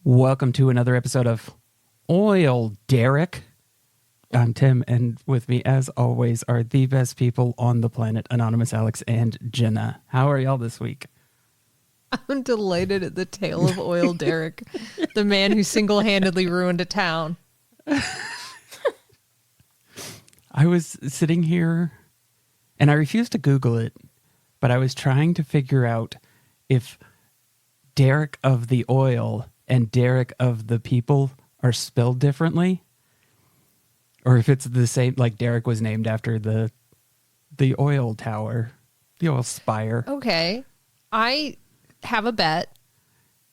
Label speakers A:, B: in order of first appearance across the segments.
A: Welcome to another episode of Oil Derrick. I'm Tim, and with me, as always, are the best people on the planet, Anonymous Alex and Jenna. How are y'all this week?
B: I'm delighted at the tale of Oil Derrick, the man who single-handedly ruined a town.
A: I was sitting here, and I refused to Google it, but I was trying to figure out if Derrick of the Oil and Derrick of the People are spelled differently, or if it's the same, like Derrick was named after the oil tower, the oil spire.
B: Okay, I have a bet,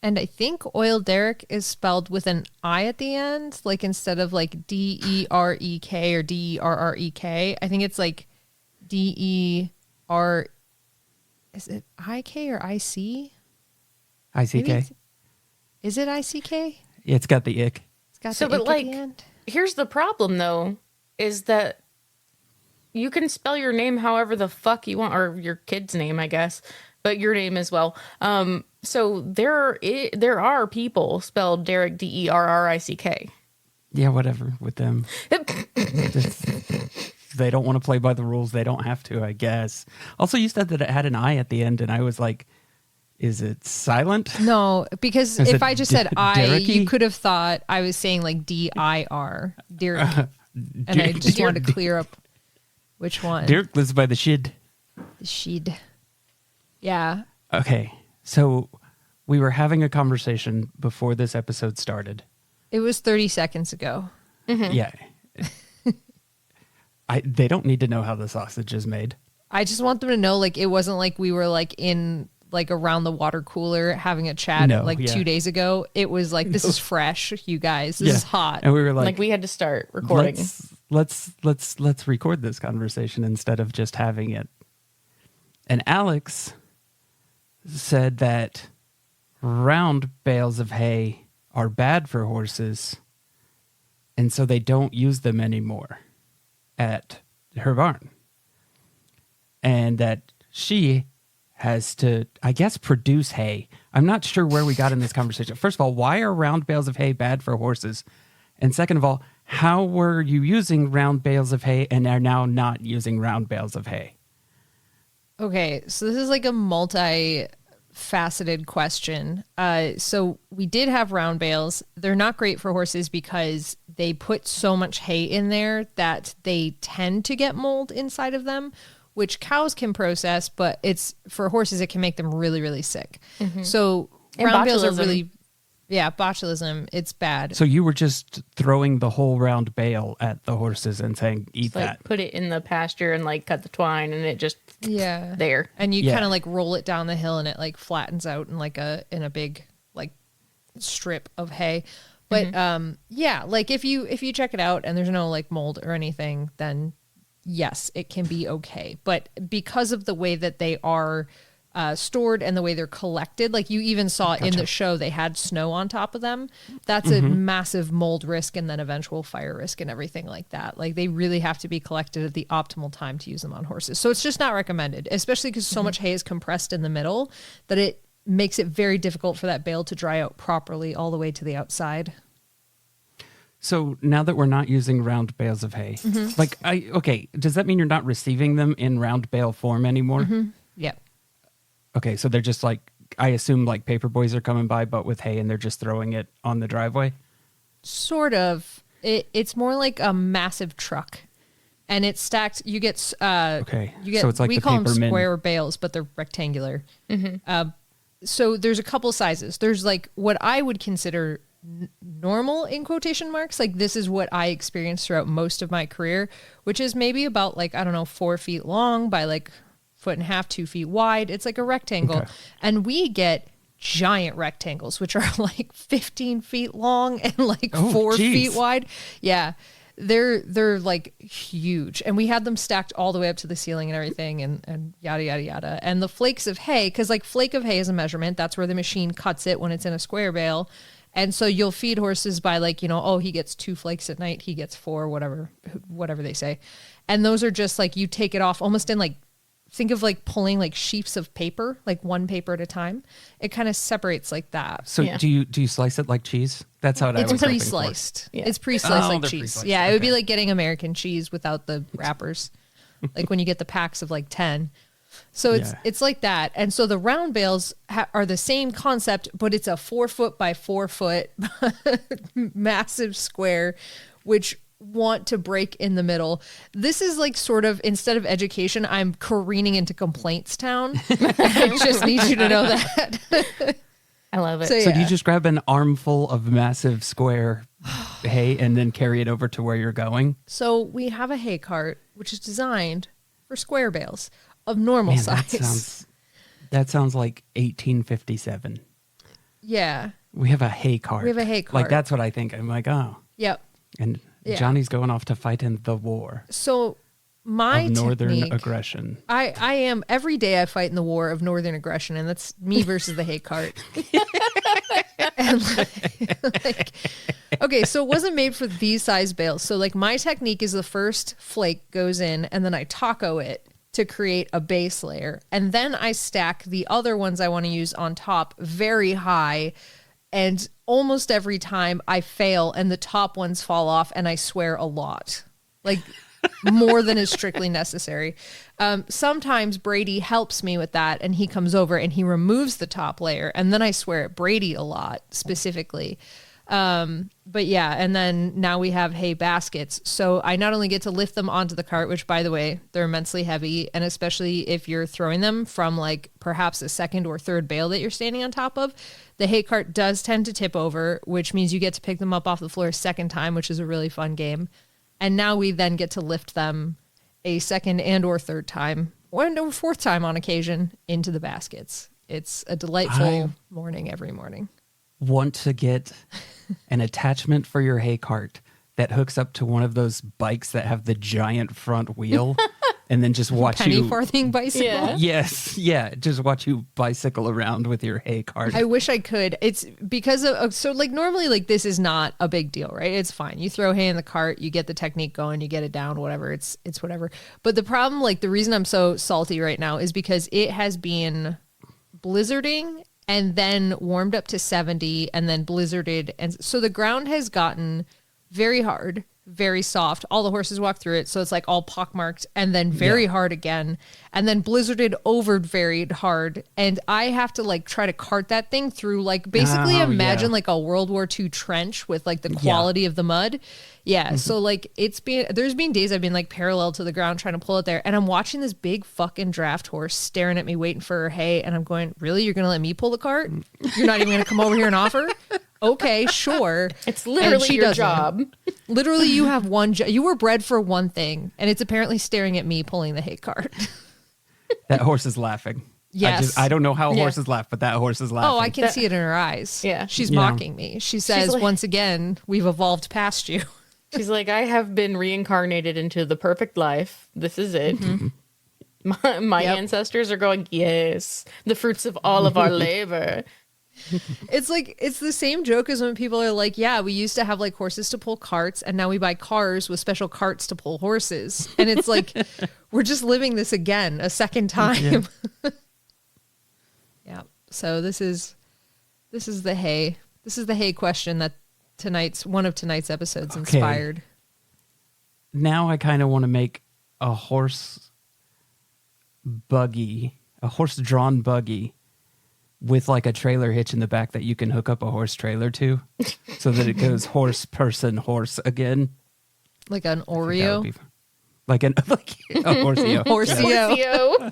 B: and I think Oil Derrick is spelled with an I at the end, like instead of like Derek or Derrek. I think it's like Der. Is it IK or IC?
A: ICK.
B: Is it ICK?
A: It's got the ick.
B: It's got
C: So,
B: the
C: but
B: ick
C: like,
B: at the end.
C: here's the problem though, is that you can spell your name however the fuck you want, or your kid's name, I guess, but your name as well. So there are people spelled Derrick, Derrick.
A: Yeah, whatever with them. They don't want to play by the rules. They don't have to, I guess. Also, you said that it had an I at the end, and I was like, is it silent?
B: No, because if I just said I,
A: Derricky?
B: you could have thought I was saying like DIR, Derrick. And I just wanted to clear up which one.
A: Derrick lives by the shid.
B: The sheed. Yeah.
A: Okay, so we were having a conversation before this episode started.
B: It was 30 seconds ago.
C: Mm-hmm.
A: Yeah. They don't need to know how the sausage is made.
B: I just want them to know, like, it wasn't like we were like in like around the water cooler having a chat 2 days ago. It was like, this is fresh, you guys. This is hot.
A: And we were like
C: we had to start recording.
A: Let's record this conversation instead of just having it. And Alex said that round bales of hay are bad for horses, and so they don't use them anymore at her barn. And that she has to, I guess, produce hay. I'm not sure where we got in this conversation. First of all, why are round bales of hay bad for horses? And second of all, how were you using round bales of hay and are now not using round bales of hay?
B: Okay, so this is like a multi-faceted question. So we did have round bales. They're not great for horses because they put so much hay in there that they tend to get mold inside of them, which cows can process, but it's for horses, it can make them really, really sick. Mm-hmm. So
C: And
B: round bales are
C: botulism.
B: really, botulism, it's bad.
A: So you were just throwing the whole round bale at the horses and saying, eat
C: Like
A: that.
C: put it in the pasture and like cut the twine and it just there.
B: And you
A: Yeah.
B: kind of like roll it down the hill and it like flattens out in like in a big like strip of hay. But like if you check it out and there's no like mold or anything, then yes, it can be okay. But because of the way that they are stored and the way they're collected, like you even saw in the show, they had snow on top of them. That's a massive mold risk and then eventual fire risk and everything like that. Like they really have to be collected at the optimal time to use them on horses. So it's just not recommended, especially because so much hay is compressed in the middle that it makes it very difficult for that bale to dry out properly all the way to the outside.
A: So now that we're not using round bales of hay, does that mean you're not receiving them in round bale form anymore?
B: Yeah.
A: Okay, so they're just like, I assume like paper boys are coming by, but with hay, and they're just throwing it on the driveway?
B: Sort of. It's more like a massive truck. And it's stacked. You get, so
A: it's like
B: we
A: the
B: call them
A: paper min.
B: square bales, but they're rectangular. So there's a couple sizes. There's like what I would consider normal in quotation marks. Like this is what I experienced throughout most of my career, which is maybe about like, I don't know, 4 feet long by like foot and a half, 2 feet wide. It's like a rectangle.
A: Okay.
B: And we get giant rectangles, which are like 15 feet long and like 4 feet wide. Yeah. They're like huge. And we had them stacked all the way up to the ceiling and everything and yada, yada, yada. And the flakes of hay, because like flake of hay is a measurement. That's where the machine cuts it when it's in a square bale. And so you'll feed horses by like, you know, oh, he gets 2 flakes at night. He gets 4, whatever they say. And those are just like, you take it off almost in like, think of like pulling like sheets of paper, like one paper at a time. It kind of separates like that.
A: So do you slice it like cheese? That's how
B: it's pre-sliced.
C: Yeah.
B: It's pre-sliced like cheese.
A: pre-sliced.
B: Yeah,
A: Okay.
B: it would be like getting American cheese without the wrappers. Like when you get the packs of like 10. So it's like that. And so the round bales are the same concept, but it's a 4 foot by 4 foot massive square, which want to break in the middle. This is like sort of, instead of education, I'm careening into complaints town. I just need you to know that.
C: I love it.
A: So do you just grab an armful of massive square hay and then carry it over to where you're going?
B: So we have a hay cart, which is designed for square bales of normal size.
A: That sounds like 1857.
B: Yeah.
A: We have a hay cart.
B: We have a hay cart.
A: Like, that's what I think. I'm like, oh.
B: Yep.
A: And
B: Yeah.
A: Johnny's going off to fight in the war
B: So my
A: of northern
B: technique,
A: aggression.
B: I am every day I fight in the war of northern aggression, and that's me versus the hay cart. And like, okay, so it wasn't made for these size bales. So like my technique is the first flake goes in, and then I taco it to create a base layer, and then I stack the other ones I want to use on top very high. And almost every time I fail and the top ones fall off, and I swear a lot, like more than is strictly necessary. Sometimes Brady helps me with that, and he comes over and he removes the top layer, and then I swear at Brady a lot specifically. But yeah, and then now we have hay baskets. So I not only get to lift them onto the cart, which by the way, they're immensely heavy. And especially if you're throwing them from like perhaps a second or third bale that you're standing on top of, the hay cart does tend to tip over, which means you get to pick them up off the floor a second time, which is a really fun game. And now we then get to lift them a second and or third time, or fourth time on occasion, into the baskets. It's a delightful morning every morning.
A: Want to get an attachment for your hay cart that hooks up to one of those bikes that have the giant front wheel, and then just watch
B: Penny
A: you
B: farthing bicycle.
C: Yeah.
A: Yes, yeah, just watch you bicycle around with your hay cart.
B: I wish I could. It's because of, so like normally like this is not a big deal, right? It's fine. You throw hay in the cart, you get the technique going, you get it down, whatever. It's whatever. But the problem, like the reason I'm so salty right now is because it has been blizzarding and then warmed up to 70 and then blizzarded. And so the ground has gotten very hard, very soft. All the horses walk through it. So it's like all pockmarked and then very hard again. And then blizzarded over very hard. And I have to like try to cart that thing through like basically imagine like a World War II trench with like the quality of the mud. Yeah. So like there's been days I've been like parallel to the ground trying to pull it there. And I'm watching this big fucking draft horse staring at me waiting for her hay. And I'm going, really? You're going to let me pull the cart? You're not even going to come over here and offer? Okay, sure.
C: It's literally your job.
B: Literally, you have one job. You were bred for one thing, and it's apparently staring at me pulling the hay cart.
A: That horse is laughing.
B: Yes.
A: I don't know how horses laugh, but that horse is laughing.
B: Oh, I can see it in her eyes.
C: Yeah.
B: She's mocking me. She says,
C: like,
B: once again, we've evolved past you.
C: She's like, I have been reincarnated into the perfect life. This is it. My ancestors are going, yes, the fruits of all of our labor.
B: It's like, it's the same joke as when people are like, yeah, we used to have like horses to pull carts, and now we buy cars with special carts to pull horses. And it's like, we're just living this again a second time. Yeah. So this is the hay. This is the hay question that one of tonight's episodes inspired.
A: Now I kind of want to make a horse-drawn buggy with like a trailer hitch in the back that you can hook up a horse trailer to so that it goes horse, person, horse again.
B: Like an Oreo?
A: Like a horseo.
B: Horseo.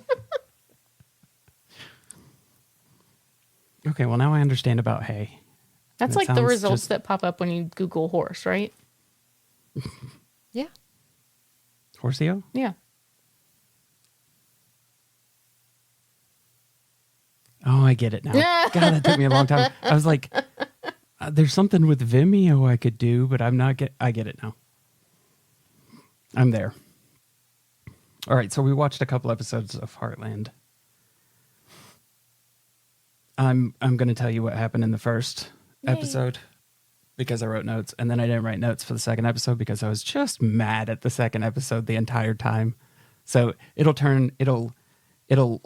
A: Okay, well now I understand about hay.
C: That's like the results that pop up when you Google horse, right?
B: Yeah.
A: Horseo?
C: Yeah.
A: Oh, I get it now. God, that took me a long time. I was like, there's something with Vimeo I could do, but I get it now. I'm there. All right, so we watched a couple episodes of Heartland. I'm going to tell you what happened in the first episode because I wrote notes, and then I didn't write notes for the second episode because I was just mad at the second episode the entire time. So it'll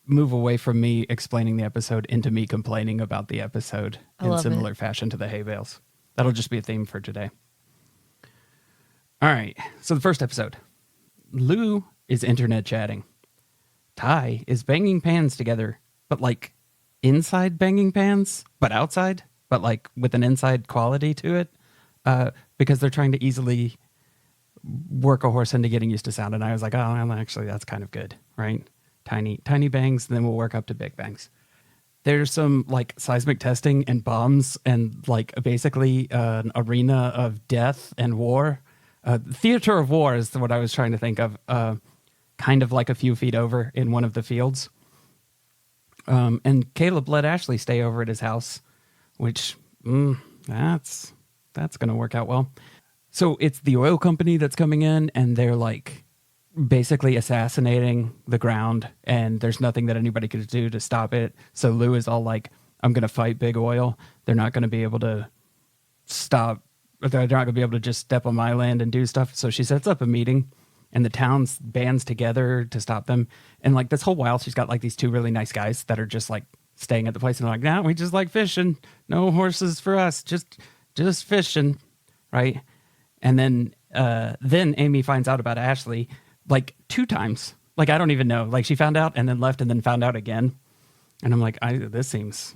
A: move away from me explaining the episode into me complaining about the episode in similar fashion to the hay bales. That'll just be a theme for today. All right. So the first episode, Lou is internet chatting. Ty is banging pans together, but like inside banging pans, but outside, but like with an inside quality to it, because they're trying to easily work a horse into getting used to sound. And I was like, oh, well, actually, that's kind of good, right? Tiny bangs, and then we'll work up to big bangs. There's some like seismic testing and bombs and like basically an arena of death and war. Theater of war is what I was trying to think of. Kind of like a few feet over in one of the fields. And Caleb let Ashley stay over at his house, which that's going to work out well. So it's the oil company that's coming in, and they're like basically assassinating the ground, and there's nothing that anybody could do to stop it. So Lou is all like, I'm going to fight big oil. They're not going to be able to stop. They're not going to be able to just step on my land and do stuff. So she sets up a meeting, and the town bands together to stop them. And like this whole while, she's got like these two really nice guys that are just like staying at the place, and they're like, nah, we just like fishing. No horses for us. Just fishing. Right. And then Amy finds out about Ashley like 2 times. Like, I don't even know. Like, she found out and then left and then found out again. And I'm like, this seems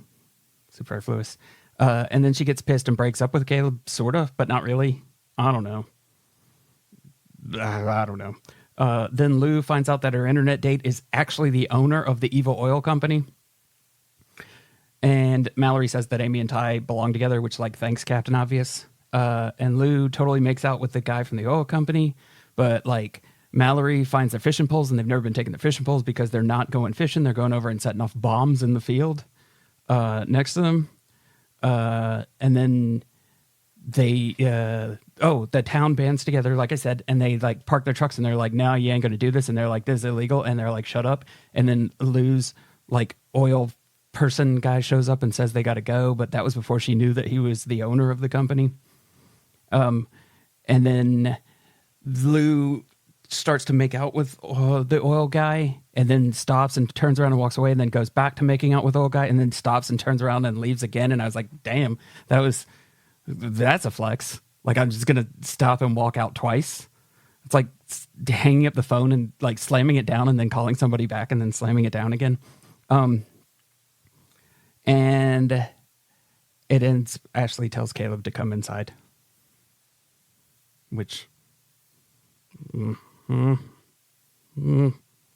A: superfluous. And then she gets pissed and breaks up with Caleb, sort of, but not really. I don't know. Then Lou finds out that her internet date is actually the owner of the evil oil company. And Mallory says that Amy and Ty belong together, which, like, thanks, Captain Obvious. And Lou totally makes out with the guy from the oil company. But, like, Mallory finds their fishing poles, and they've never been taking the fishing poles because they're not going fishing. They're going over and setting off bombs in the field next to them. And then the town bands together, like I said, and they like park their trucks, and they're like, no, you ain't going to do this. And they're like, this is illegal. And they're like, shut up. And then Lou's like oil person guy shows up and says they got to go. But that was before she knew that he was the owner of the company. And then Lou starts to make out with the oil guy, and then stops and turns around and walks away, and then goes back to making out with the oil guy, and then stops and turns around and leaves again. And I was like, damn, that's a flex. Like, I'm just going to stop and walk out twice. It's like hanging up the phone and like slamming it down and then calling somebody back and then slamming it down again. And it ends, Ashley tells Caleb to come inside, which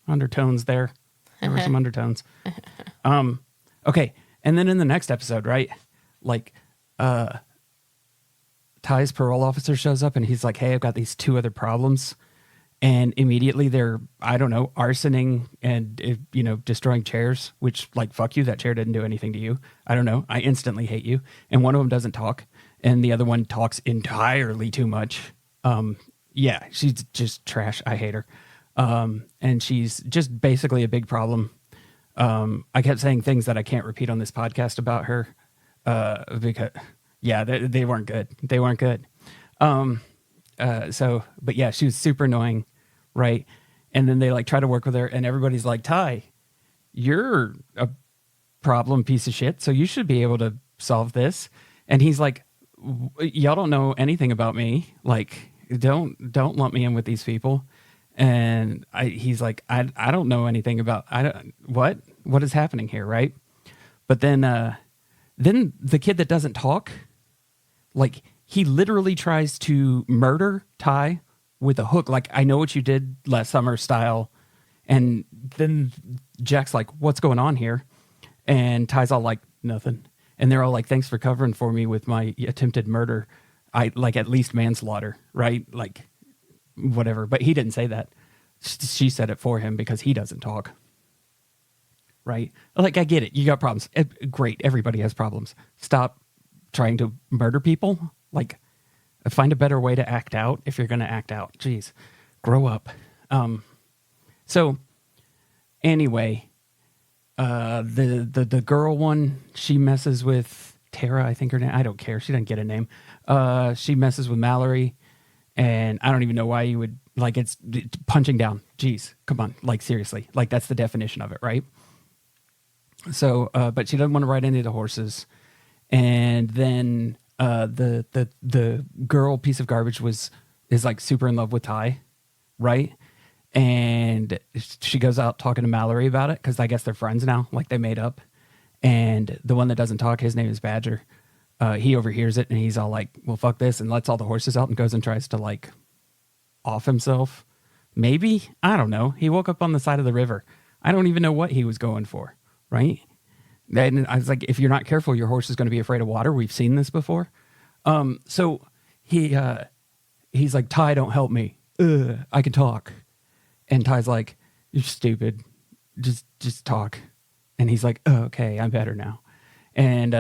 A: undertones there. There were some undertones. Okay. And then in the next episode, right? Like, Ty's parole officer shows up, and he's like, hey, I've got these 2 other problems. And immediately they're, I don't know, arsoning and, destroying chairs, which, like, fuck you. That chair didn't do anything to you. I don't know. I instantly hate you. And one of them doesn't talk, and the other one talks entirely too much. Yeah, she's just trash. I hate her. And she's just basically a big problem. I kept saying things that I can't repeat on this podcast about her, because, yeah, they weren't good. They weren't good. But yeah, she was super annoying, right? And then they like try to work with her, and everybody's like, Ty, you're a problem piece of shit, so you should be able to solve this. And he's like, y'all don't know anything about me. Like, don't lump me in with these people. And he's like, I don't know anything about, what is happening here, right? But then the kid that doesn't talk, like, he literally tries to murder Ty with a hook. Like, I know what you did last summer style. And then Jack's like, what's going on here? And Ty's all like, nothing. And they're all like, thanks for covering for me with my attempted murder. I like at least manslaughter, right? Like, whatever. But he didn't say that. She said it for him because he doesn't talk. right? Like, I get it. You got problems. Great. Everybody has problems. Stop trying to murder people. Like, find a better way to act out if you're going to act out. Jeez, grow up. So anyway, the girl one, she messes with Tara, I think her name. I don't care. She doesn't get a name. She messes with Mallory, and I don't even know why you would, like, it's punching down. Jeez, come on. Like, seriously. Like, that's the definition of it, right? So, but she doesn't want to ride any of the horses. And then the girl piece of garbage is like super in love with Ty, right? And she goes out talking to Mallory about it because I guess they're friends now, like they made up. And the one that doesn't talk, his name is Badger. He overhears it and he's all like, well, fuck this, and lets all the horses out and goes and tries to like off himself. Maybe, I don't know. He woke up on the side of the river. I don't even know what he was going for, right? And I was like, if you're not careful, your horse is going to be afraid of water. We've seen this before. So he's like, Ty, don't help me. I can talk. And Ty's like, you're stupid. Just talk. And he's like, oh, okay, I'm better now. And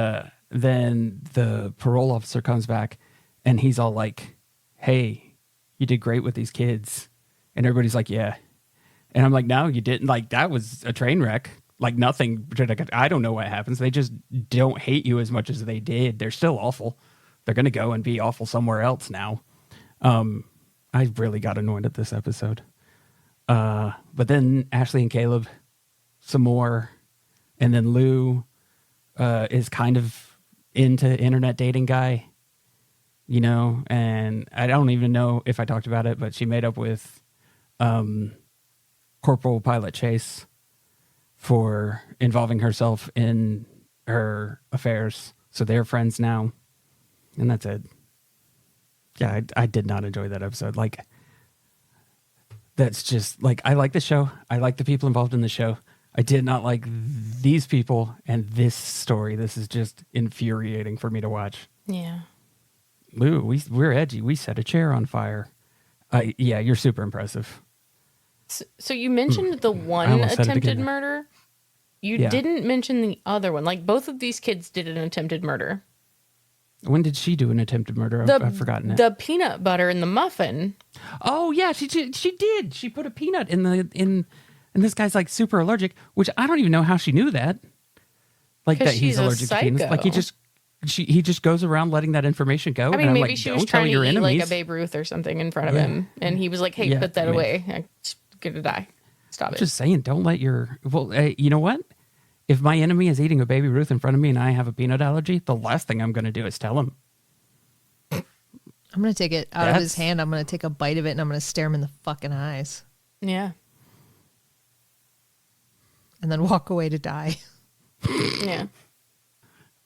A: then the parole officer comes back and he's all like, hey, you did great with these kids. And everybody's like, yeah. And I'm like, no, you didn't. Like, that was a train wreck. Like, nothing. I don't know what happens. They just don't hate you as much as they did. They're still awful. They're going to go and be awful somewhere else now. I really got annoyed at this episode. But then Ashley and Caleb, some more. And then Lou is kind of into internet dating guy, you know, and I don't even know if I talked about it, but she made up with Corporal Pilot Chase for involving herself in her affairs. So they're friends now. And that's it. Yeah, I did not enjoy that episode. Like, that's just, like, I like the show. I like the people involved in the show. I did not like these people and this story. This is just infuriating for me to watch.
C: Yeah.
A: Lou, we're edgy. We set a chair on fire. Yeah, you're super impressive.
C: So you mentioned the one attempted murder. You didn't mention the other one. Like, both of these kids did an attempted murder.
A: When did she do an attempted murder? I've forgotten it.
C: The peanut butter in the muffin.
A: Oh yeah, she did. She put a peanut in this guy's like super allergic, which I don't even know how she knew that. Like, that he's allergic to peanuts. Like, he just goes around letting that information go.
C: I mean, maybe
A: like,
C: she was trying to eat like a Babe Ruth or something in front of him, and he was like, "Hey, put that away. I'm gonna die. Stop it."
A: Just saying, don't let your you know what? If my enemy is eating a Baby Ruth in front of me and I have a peanut allergy, the last thing I'm going to do is tell him.
B: I'm going to take it out of his hand. I'm going to take a bite of it and I'm going to stare him in the fucking eyes.
C: Yeah.
B: And then walk away to die.
C: Yeah.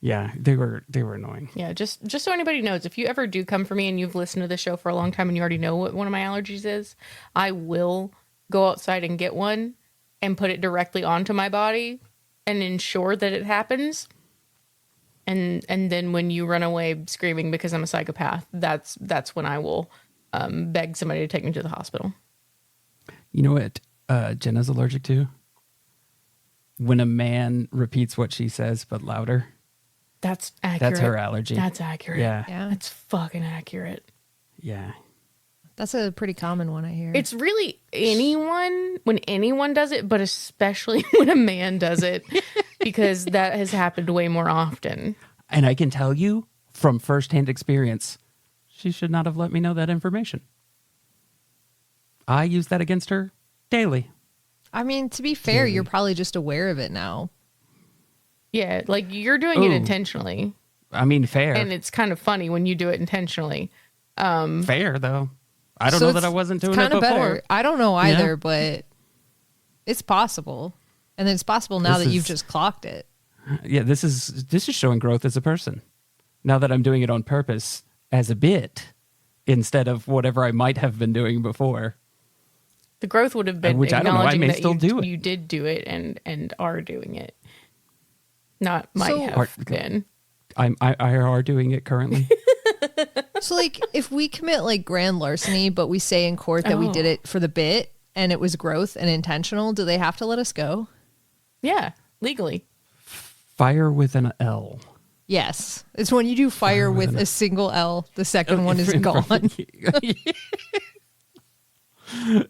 A: Yeah, they were annoying.
C: Yeah, just so anybody knows, if you ever do come for me and you've listened to the show for a long time and you already know what one of my allergies is, I will go outside and get one and put it directly onto my body and ensure that it happens. And then when you run away screaming because I'm a psychopath, that's when I will beg somebody to take me to the hospital.
A: You know what Jenna's allergic to? When a man repeats what she says but louder.
C: That's accurate.
A: That's her allergy.
C: That's accurate.
A: Yeah.
C: That's fucking accurate.
A: Yeah.
B: That's a pretty common one, I hear.
C: It's really when anyone does it, but especially when a man does it, because that has happened way more often.
A: And I can tell you from firsthand experience, she should not have let me know that information. I use that against her daily.
B: I mean, to be fair, you're probably just aware of it now.
C: Yeah, like, you're doing it intentionally.
A: I mean, fair.
C: And it's kind of funny when you do it intentionally.
A: Fair, though. I don't know that I wasn't doing it before.
B: Better. I don't know either, but it's possible. And it's possible now that you've just clocked it.
A: Yeah, this is showing growth as a person. Now that I'm doing it on purpose as a bit instead of whatever I might have been doing before.
C: The growth would have been
A: which I don't know, I may
C: that
A: still do it.
C: You did do it and are doing it. Not might have been. I
A: are doing it currently.
B: So, like, if we commit like grand larceny, but we say in court that we did it for the bit and it was growth and intentional, do they have to let us go?
C: Yeah. legally.
A: Fire with an L.
B: Yes. It's when you do fire with a single L, the second one is gone.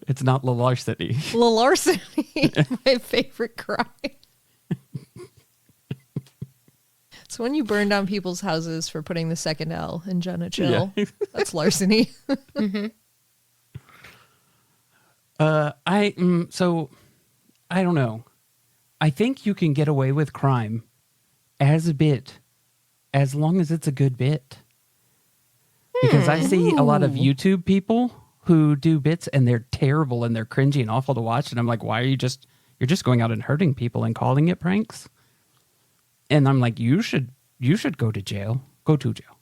A: It's not larceny.
B: Larceny, my favorite crime. It's when you burn down people's houses for putting the second L in Jenna Chill. Yeah. That's larceny. Mm-hmm.
A: So I don't know. I think you can get away with crime as a bit, as long as it's a good bit. Because I see a lot of YouTube people who do bits and they're terrible and they're cringy and awful to watch. And I'm like, why are you're just going out and hurting people and calling it pranks? And I'm like, you should go to jail. Go to jail.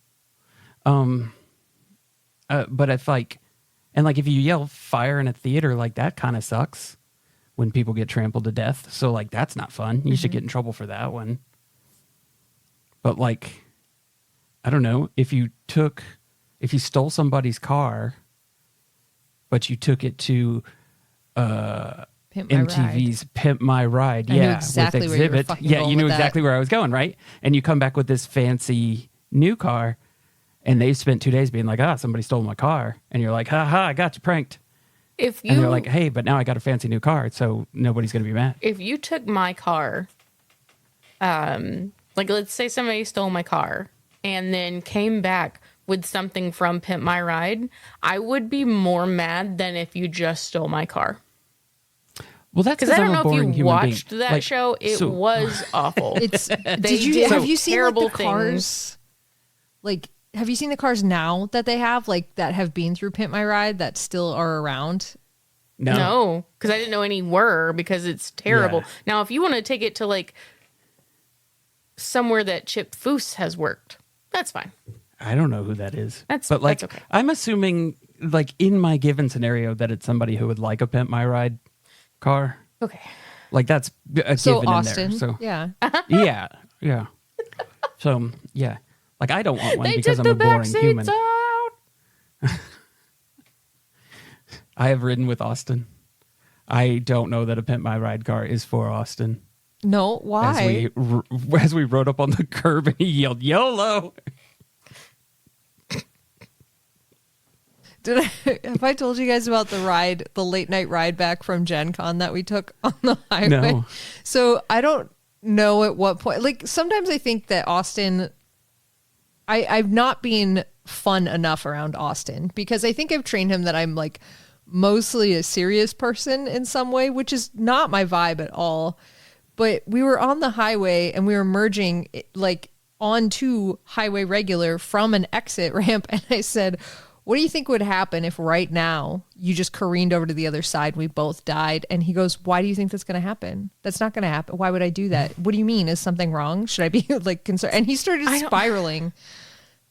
A: But if if you yell fire in a theater, like that kind of sucks when people get trampled to death. So like, that's not fun. You should get in trouble for that one. But like, I don't know, if you stole somebody's car, but you took it to MTV's Pimp My Ride.
B: I knew exactly
A: with
B: where you were
A: Exhibit.
B: fucking
A: Yeah,
B: going
A: you knew
B: with
A: exactly
B: that.
A: where I was going, right? And you come back with this fancy new car, and they spent 2 days being like, somebody stole my car. And you're like, I got you pranked. And they're like, hey, but now I got a fancy new car, so nobody's going to be mad.
C: If you took my car, like let's say somebody stole my car and then came back with something from Pimp My Ride, I would be more mad than if you just stole my car.
A: Well, that's
C: because I don't
A: I'm a
C: know if
A: boring
C: you
A: human
C: watched
A: being.
C: that show. It was awful.
B: Have you seen like, the
C: things.
B: cars? Like, have you seen the cars now that they have, like that have been through Pimp My Ride that still are around?
C: No, because I didn't know any were because it's terrible.
A: Yeah.
C: Now, if you want to take it to like somewhere that Chip Foose has worked, that's fine.
A: I don't know who that is.
C: That's okay.
A: I'm assuming, like, in my given scenario, that it's somebody who would like a Pimp My Ride car.
C: Okay.
A: Like, that's a
B: So
A: given
B: Austin,
A: in there. So
B: yeah.
A: Yeah. So, yeah. Like, I don't want one
C: They
A: because
C: took
A: I'm a
C: the
A: boring
C: back
A: human.
C: seats out.
A: I have ridden with Austin. I don't know that a Pimp My Ride car is for Austin.
B: No, why?
A: As we rode up on the curb and he yelled, YOLO!
B: Have I told you guys about the late night ride back from Gen Con that we took on the highway?
A: No.
B: So I don't know at what point, like sometimes I think that Austin, I've not been fun enough around Austin because I think I've trained him that I'm like mostly a serious person in some way, which is not my vibe at all. But we were on the highway and we were merging like onto highway regular from an exit ramp. And I said, what do you think would happen if right now you just careened over to the other side? We both died. And he goes, why do you think that's going to happen? That's not going to happen. Why would I do that? What do you mean? Is something wrong? Should I be like concerned? And he started spiraling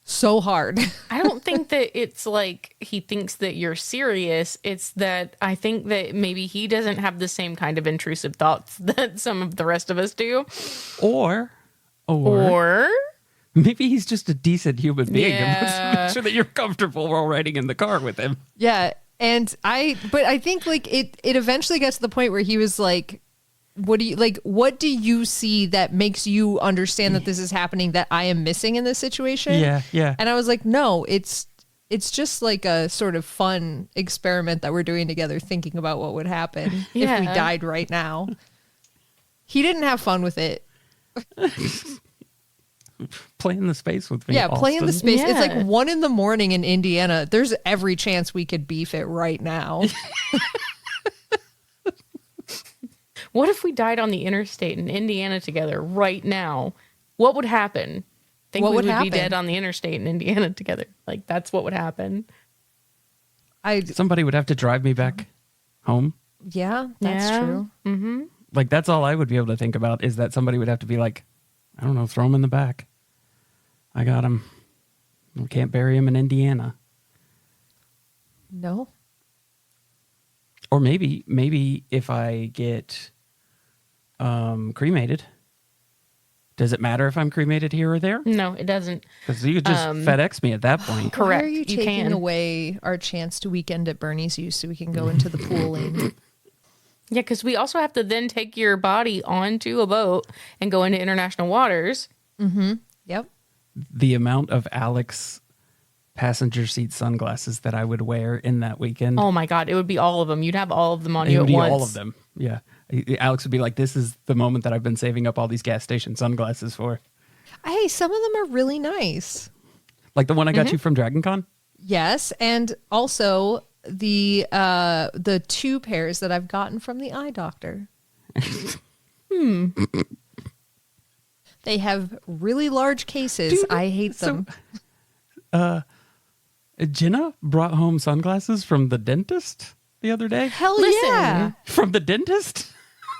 B: so hard.
C: I don't think that it's like he thinks that you're serious. It's that I think that maybe he doesn't have the same kind of intrusive thoughts that some of the rest of us do.
A: Or maybe he's just a decent human being and wants to make sure that you're comfortable while riding in the car with him.
B: Yeah. But I think like it eventually got to the point where he was like, what do you see that makes you understand that this is happening that I am missing in this situation?
A: Yeah.
B: And I was like, no, it's just like a sort of fun experiment that we're doing together, thinking about what would happen if we died right now. He didn't have fun with it.
A: Play in the space with me.
B: Yeah,
A: Austin.
B: play in the space.
C: Yeah.
B: It's like 1 a.m. in Indiana. There's every chance we could beef it right now.
C: What if we died on the interstate in Indiana together right now? What would happen? Think
B: What
C: we
B: would
C: would
B: happen?
C: be dead on the interstate in Indiana together. Like that's what would happen.
A: Somebody would have to drive me back home.
B: Yeah, that's true.
C: Mm-hmm.
A: Like, that's all I would be able to think about is that somebody would have to be like, I don't know, throw him in the back. I got him. We can't bury him in Indiana.
B: No.
A: Or maybe if I get cremated, does it matter if I'm cremated here or there?
C: No, it doesn't.
A: Because you could just FedEx me at that point.
C: Correct.
B: Why are you taking
C: can.
B: away our chance to weekend at Bernie's you so we can go into the pool and
C: Yeah, because we also have to then take your body onto a boat and go into international waters.
B: Yep.
A: The amount of Alex passenger seat sunglasses that I would wear in that weekend.
C: Oh my God, it would be all of them. You'd have all of them on
A: It
C: you
A: would
C: at
A: be
C: once.
A: all of them. Yeah. Alex would be like, this is the moment that I've been saving up all these gas station sunglasses for.
B: Hey, some of them are really nice.
A: Like the one I got you from Dragon Con?
B: Yes, and also the 2 pairs that I've gotten from the eye doctor. They have really large cases.
A: Dude,
B: I hate them.
A: Jenna brought home sunglasses from the dentist the other day.
B: Hell
C: Listen.
B: yeah.
A: From the dentist?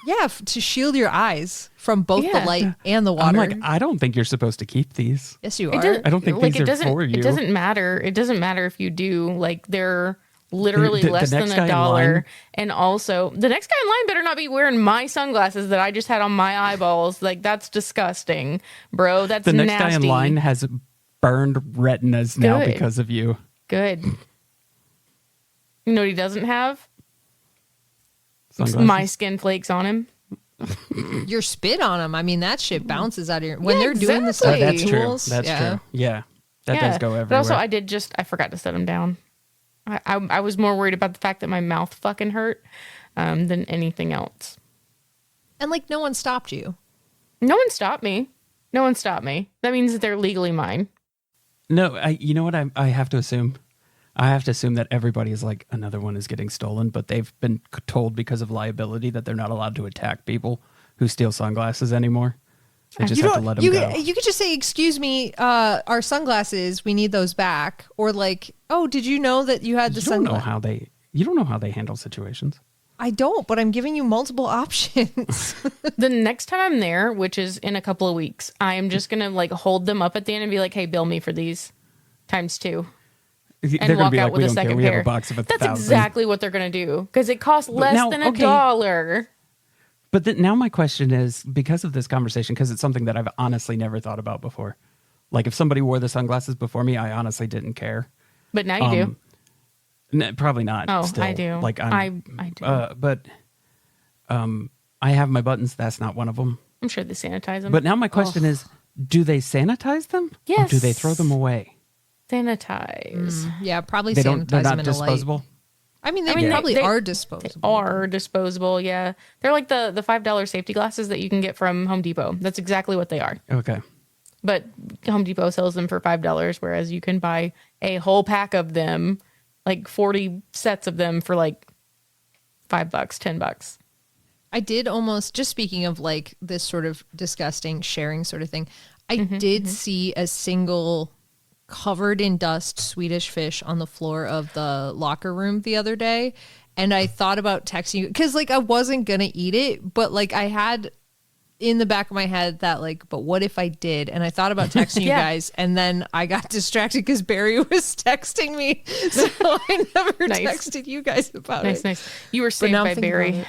B: Yeah, to shield your eyes from both the
C: Yeah.
B: light and the water.
A: I'm like, I don't think you're supposed to keep these.
B: yes, you
C: It
B: are.
C: does-
A: I don't think
C: like,
A: these
C: it
A: are
C: doesn't,
A: for you.
C: It doesn't matter. It doesn't matter if you do. Like, they're literally
A: The
C: less
A: next
C: than
A: guy in
C: $1.
A: line-
C: And also, the next guy in line better not be wearing my sunglasses that I just had on my eyeballs. Like, that's disgusting, bro. That's
A: The next
C: nasty.
A: guy in line has burned retinas now
C: Good.
A: because of you.
C: Good. You know what he doesn't have?
A: Sunglasses.
C: My skin flakes on him.
B: Your spit on them. I mean, that shit bounces out of your... When
C: Yeah,
B: they're doing the
C: exactly.
B: stuff
A: That's
B: with
A: true.
B: tools,
A: That's
B: yeah.
A: true. Yeah. That does go everywhere.
C: But also, I forgot to set him down. I was more worried about the fact that my mouth fucking hurt than anything else.
B: And like, no one stopped you.
C: No one stopped me. No one stopped me. That means that they're legally mine.
A: No, you know what I have to assume? I have to assume that everybody is like, another one is getting stolen, but they've been told because of liability that they're not allowed to attack people who steal sunglasses anymore. They just have to let them
B: you,
A: go.
B: you could just say, excuse me, our sunglasses, we need those back. Or like, oh, did you know that you had the
A: You don't know
B: sunglasses?
A: you don't know how they handle situations.
B: I don't, but I'm giving you multiple options.
C: The next time I'm there, which is in a couple of weeks, I am just going to like hold them up at the end and be like, hey, bill me for these ×2.
A: They're
C: And
A: going to
C: walk
A: be
C: out
A: like,
C: with
A: we
C: a
A: don't care.
C: second
A: We have
C: pair.
A: a box of 1,000.
C: That's exactly what they're going to do because it costs less
A: now,
C: than
A: okay.
C: $1.
A: But now my question is, because of this conversation, because it's something that I've honestly never thought about before. Like if somebody wore the sunglasses before me, I honestly didn't care.
C: But now you do.
A: Probably not.
C: Oh,
A: still.
C: I do.
A: Like
C: I do.
A: But I have my buttons. That's not one of them.
C: I'm sure they sanitize them.
A: But now my question is, do they sanitize them?
C: Yes.
A: Or do they throw them away?
C: sanitize.
B: Yeah, probably
A: They
B: sanitize
A: don't. They're
B: them
A: not
B: in a light.
A: disposable.
B: I mean, they
C: I mean,
B: probably
C: they-
B: are
C: They
B: disposable.
C: are disposable, yeah. They're like the $5 safety glasses that you can get from Home Depot. That's exactly what they are.
A: Okay.
C: But Home Depot sells them for $5, whereas you can buy a whole pack of them, like 40 sets of them for like $5, $10.
B: I did almost, just speaking of like this sort of disgusting sharing sort of thing, I did see a single covered in dust Swedish fish on the floor of the locker room the other day. And I thought about texting you because like I wasn't going to eat it, but like I had in the back of my head that like, but what if I did? And I thought about texting you
C: Yeah.
B: guys, and then I got distracted because Barry was texting me. So I never
C: Nice.
B: texted you guys about it.
C: Nice. You were
B: But
C: saved
B: now I'm
C: by
B: thinking
C: Barry.
B: about it.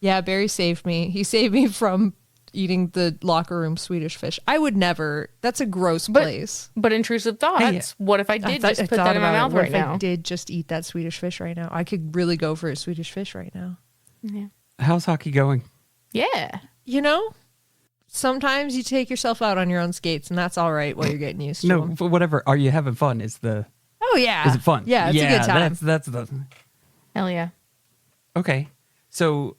B: Yeah, Barry saved me. He saved me from eating the locker room Swedish fish. I would never. That's a gross place.
C: But intrusive thoughts. What if I did just put that in my mouth
B: What
C: right
B: if I
C: now?
B: did just eat that Swedish fish right now? I could really go for a Swedish fish right now.
A: How's hockey going?
C: Yeah.
B: You know, sometimes you take yourself out on your own skates, and that's all right while you're getting used to
A: No,
B: them.
A: but whatever. Are you having fun? Is
B: Yeah.
A: it fun?
B: Yeah, it's a good time.
A: That's the
C: Hell yeah.
A: okay. So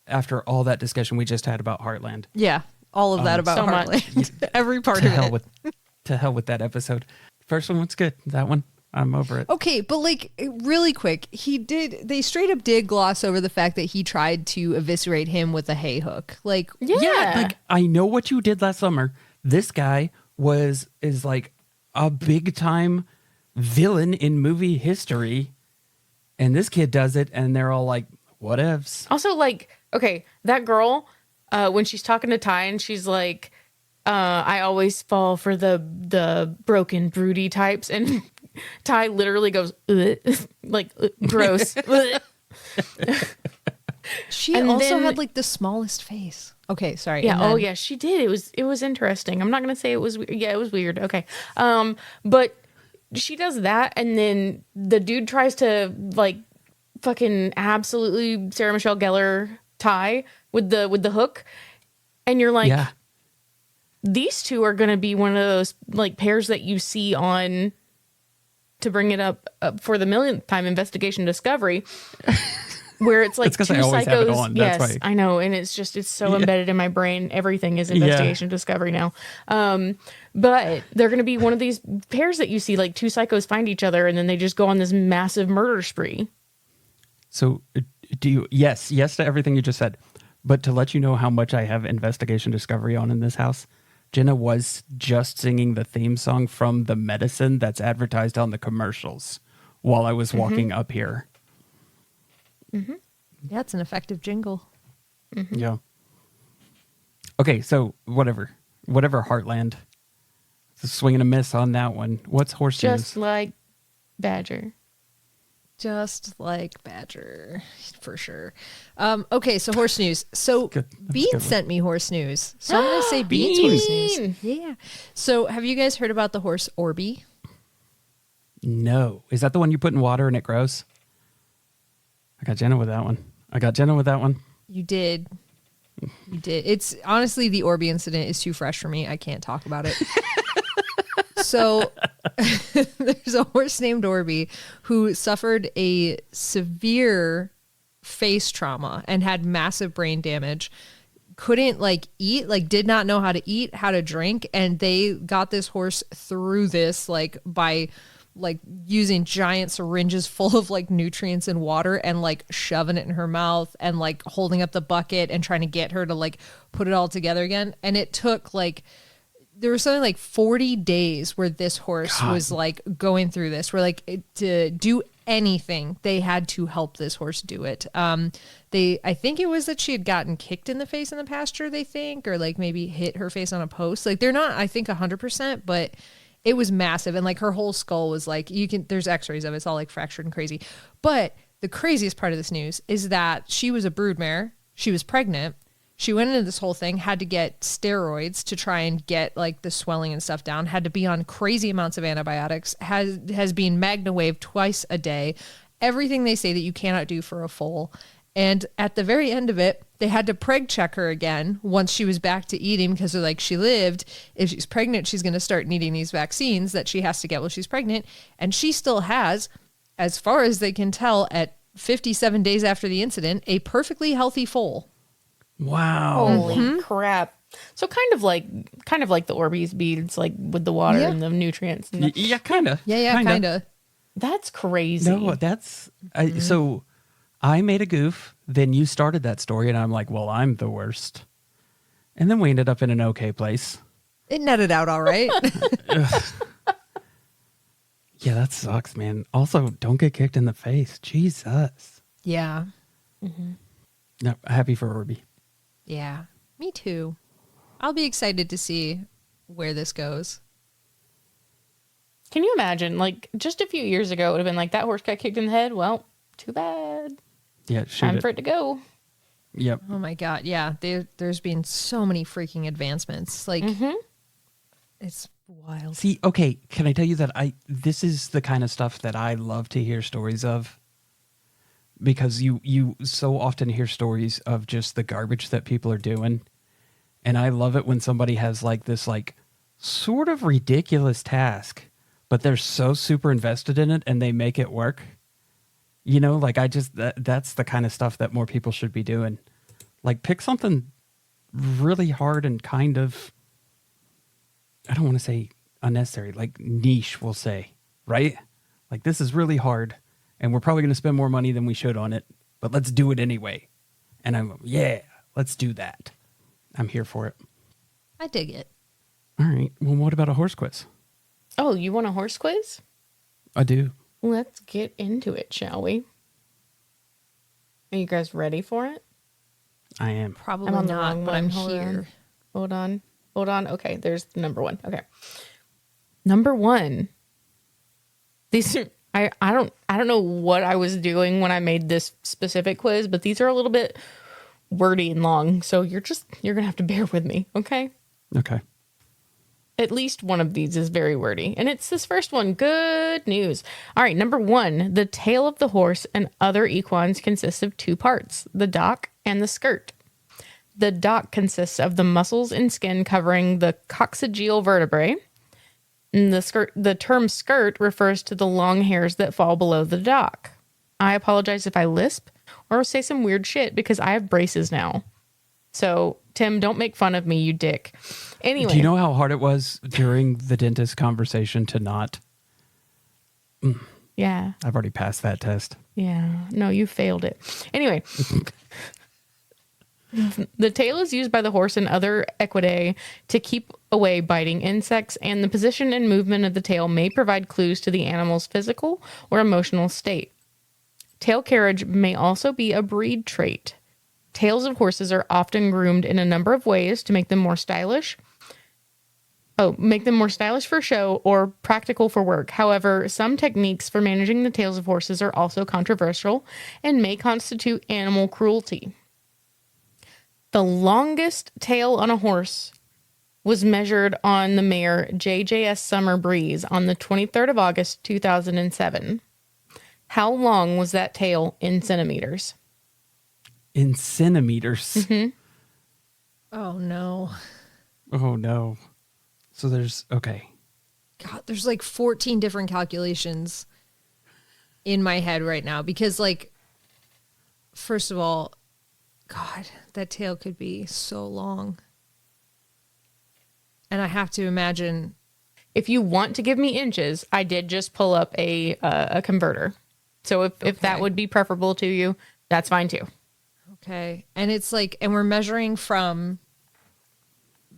A: after all that discussion we just had about Heartland,
B: Yeah, all of that about
C: so much.
B: Heartland. Every part
A: to
B: of
A: hell
B: it.
A: with that episode. First one was good. That one, I'm over it.
B: Okay, but like really quick, they straight up did gloss over the fact that he tried to eviscerate him with a hay hook. Like,
C: Yeah.
A: Like I know what you did last summer. This guy is like a big time villain in movie history, and this kid does it, and they're all like, "Whatevs."
C: Also, like, okay, that girl, when she's talking to Ty and she's like, I always fall for the broken, broody types. And Ty literally goes, "Ugh," like, gross. Ugh.
B: she
C: And
B: also
C: then-
B: had like the smallest face. Okay, sorry.
C: Yeah.
B: and then-
C: Oh, yeah. She did. It was interesting. I'm not gonna say it was. Yeah, it was weird. Okay. But she does that, and then the dude tries to like fucking absolutely Sarah Michelle Gellar tie with the hook, and you're like,
A: Yeah.
C: these two are going to be one of those like pairs that you see on, to bring it up for the millionth time, Investigation Discovery, where it's like
A: It's 'cause
C: two
A: I always have it
C: psychos.
A: on, that's
C: Yes,
A: why.
C: I know, and it's so embedded in my brain. Everything is Investigation Discovery now. But they're going to be one of these pairs that you see, like two psychos find each other, and then they just go on this massive murder spree.
A: So do you, yes to everything you just said, but to let you know how much I have Investigation Discovery on in this house, Jenna was just singing the theme song from the medicine that's advertised on the commercials while I was walking up here.
B: Yeah, it's an effective jingle.
A: Yeah. Okay, so whatever Heartland. It's a swing and a miss on that one. What's horse
C: Just
A: news?
C: like Badger.
B: Just like Badger, for sure. Okay, so horse news. So
A: Good. That's a
B: Bean
A: good one.
B: sent me horse news. So I'm going to say Bean's horse
C: Bean!
B: news. Yeah. So have you guys heard about the horse Orby?
A: No. Is that the one you put in water and it grows? I got Jenna with that one.
B: You did. You did. It's honestly, the Orby incident is too fresh for me. I can't talk about it. So there's a horse named Orby who suffered a severe face trauma and had massive brain damage. Couldn't like eat, like did not know how to eat, how to drink. And they got this horse through this like by like using giant syringes full of like nutrients and water and like shoving it in her mouth and like holding up the bucket and trying to get her to like put it all together again. And it took like, there was something like 40 days where this horse was like going through this, where like to do anything, they had to help this horse do it. I think it was that she had gotten kicked in the face in the pasture, they think, or like maybe hit her face on a post. Like they're not, I think 100%, but it was massive. And like her whole skull was like, there's x-rays of it. It's all like fractured and crazy. But the craziest part of this news is that she was a broodmare. She was pregnant. She went into this whole thing, had to get steroids to try and get like the swelling and stuff down, had to be on crazy amounts of antibiotics, has been MagnaWave twice a day, everything they say that you cannot do for a foal. And at the very end of it, they had to preg check her again once she was back to eating, because they're like, she lived. If she's pregnant, she's going to start needing these vaccines that she has to get while she's pregnant. And she still has, as far as they can tell, at 57 days after the incident, a perfectly healthy foal.
A: Wow.
C: Holy crap. So kind of like the Orbeez beads, like with the water and the nutrients. And
A: Yeah, kind of.
B: Yeah, kind of.
C: that's crazy.
A: No, that's so I made a goof, then you started that story, and I'm like, well, I'm the worst. And then we ended up in an okay place.
B: It netted out all right.
A: Yeah, that sucks, man. Also, don't get kicked in the face. Jesus.
B: Yeah.
A: No, happy for Orby.
B: Yeah. Me too. I'll be excited to see where this goes.
C: Can you imagine? Like just a few years ago, it would have been like that horse got kicked in the head. Well, too bad.
A: Yeah, shoot
C: Time
A: it.
C: for it to go.
A: Yep.
B: Oh my God. Yeah. There's been so many freaking advancements. Like, it's wild.
A: See, okay, can I tell you that this is the kind of stuff that I love to hear stories of, because you so often hear stories of just the garbage that people are doing, and I love it when somebody has like this like sort of ridiculous task, but they're so super invested in it and they make it work. You know, like that's the kind of stuff that more people should be doing. Like pick something really hard and kind of, I don't want to say unnecessary, like niche, we'll say, right? Like this is really hard and we're probably going to spend more money than we should on it, but let's do it anyway. And let's do that. I'm here for it.
B: I dig it.
A: All right. Well, what about a horse quiz?
C: Oh, you want a horse quiz?
A: I do.
C: Let's get into it, shall we? Are you guys ready for it?
A: I am.
B: Probably
C: I'm on the
B: not,
C: wrong
B: but
C: one.
B: I'm
C: Hold
B: here.
C: on. Hold on. Okay, there's the number one. Okay. Number one. These are I don't know what I was doing when I made this specific quiz, but these are a little bit wordy and long, so you're gonna have to bear with me, okay?
A: Okay.
C: At least one of these is very wordy. And it's this first one. Good news. All right, number 1. The tail of the horse and other equines consists of 2 parts, the dock and the skirt. The dock consists of the muscles and skin covering the coccygeal vertebrae. And the term skirt refers to the long hairs that fall below the dock. I apologize if I lisp or say some weird shit because I have braces now. So, Tim, don't make fun of me, you dick. Anyway.
A: Do you know how hard it was during the dentist conversation to not?
C: Yeah.
A: I've already passed that test.
C: Yeah. No, you failed it. Anyway. The tail is used by the horse and other equidae to keep away biting insects, and the position and movement of the tail may provide clues to the animal's physical or emotional state. Tail carriage may also be a breed trait. Tails of horses are often groomed in a number of ways to make them more stylish. Make them more stylish for show or practical for work. However, some techniques for managing the tails of horses are also controversial and may constitute animal cruelty. The longest tail on a horse was measured on the mare JJS Summer Breeze on the 23rd of August, 2007. How long was that tail in centimeters?
A: In centimeters?
C: Mm-hmm.
B: Oh, no.
A: Oh, no. So there's, okay.
B: God, there's like 14 different calculations in my head right now because, like, first of all, God, that tail could be so long. And I have to imagine.
C: If you want to give me inches, I did just pull up a converter. So if that would be preferable to you, that's fine too.
B: Okay. And it's like, and we're measuring from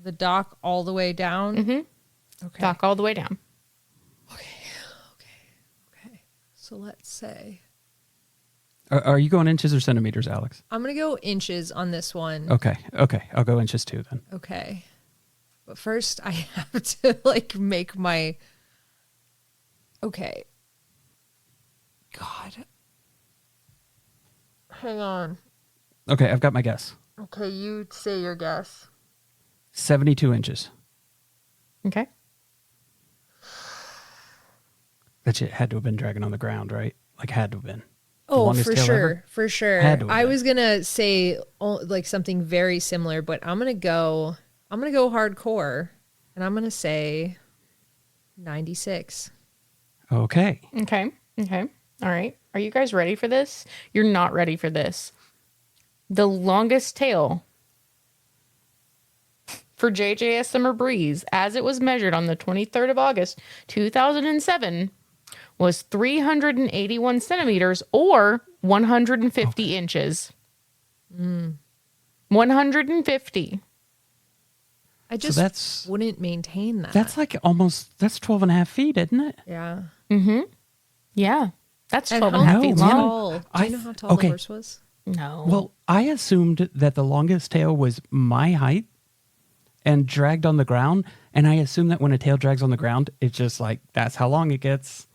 B: the dock all the way down.
C: Mm-hmm.
B: Okay.
C: Dock all the way down.
B: Okay. So let's say.
A: Are you going inches or centimeters, Alex?
B: I'm going to go inches on this one.
A: Okay. I'll go inches too then.
B: Okay. But first I have to like make my. Okay. God. Hang on.
A: Okay, I've got my guess.
B: Okay, you say your guess.
A: 72 inches.
C: Okay.
A: That shit had to have been dragging on the ground, right? Like, had to have been.
B: Oh, for sure. For sure.
A: Had to have
B: I
A: been.
B: was going to say like something very similar, but I'm going to go hardcore and I'm going to say 96.
A: Okay.
C: Okay. All right. Are you guys ready for this? You're not ready for this. The longest tail for JJS Summer Breeze, as it was measured on the 23rd of August, 2007, was 381 centimeters or 150 inches. 150.
B: I just wouldn't maintain that.
A: That's like that's 12 and a half feet, isn't it?
B: Yeah.
C: Mm-hmm. Yeah. That's
B: And
C: 12 and a half feet long.
B: tall? Do you know how tall the horse was?
C: No.
A: Well, I assumed that the longest tail was my height and dragged on the ground. And I assume that when a tail drags on the ground, it's just like, that's how long it gets.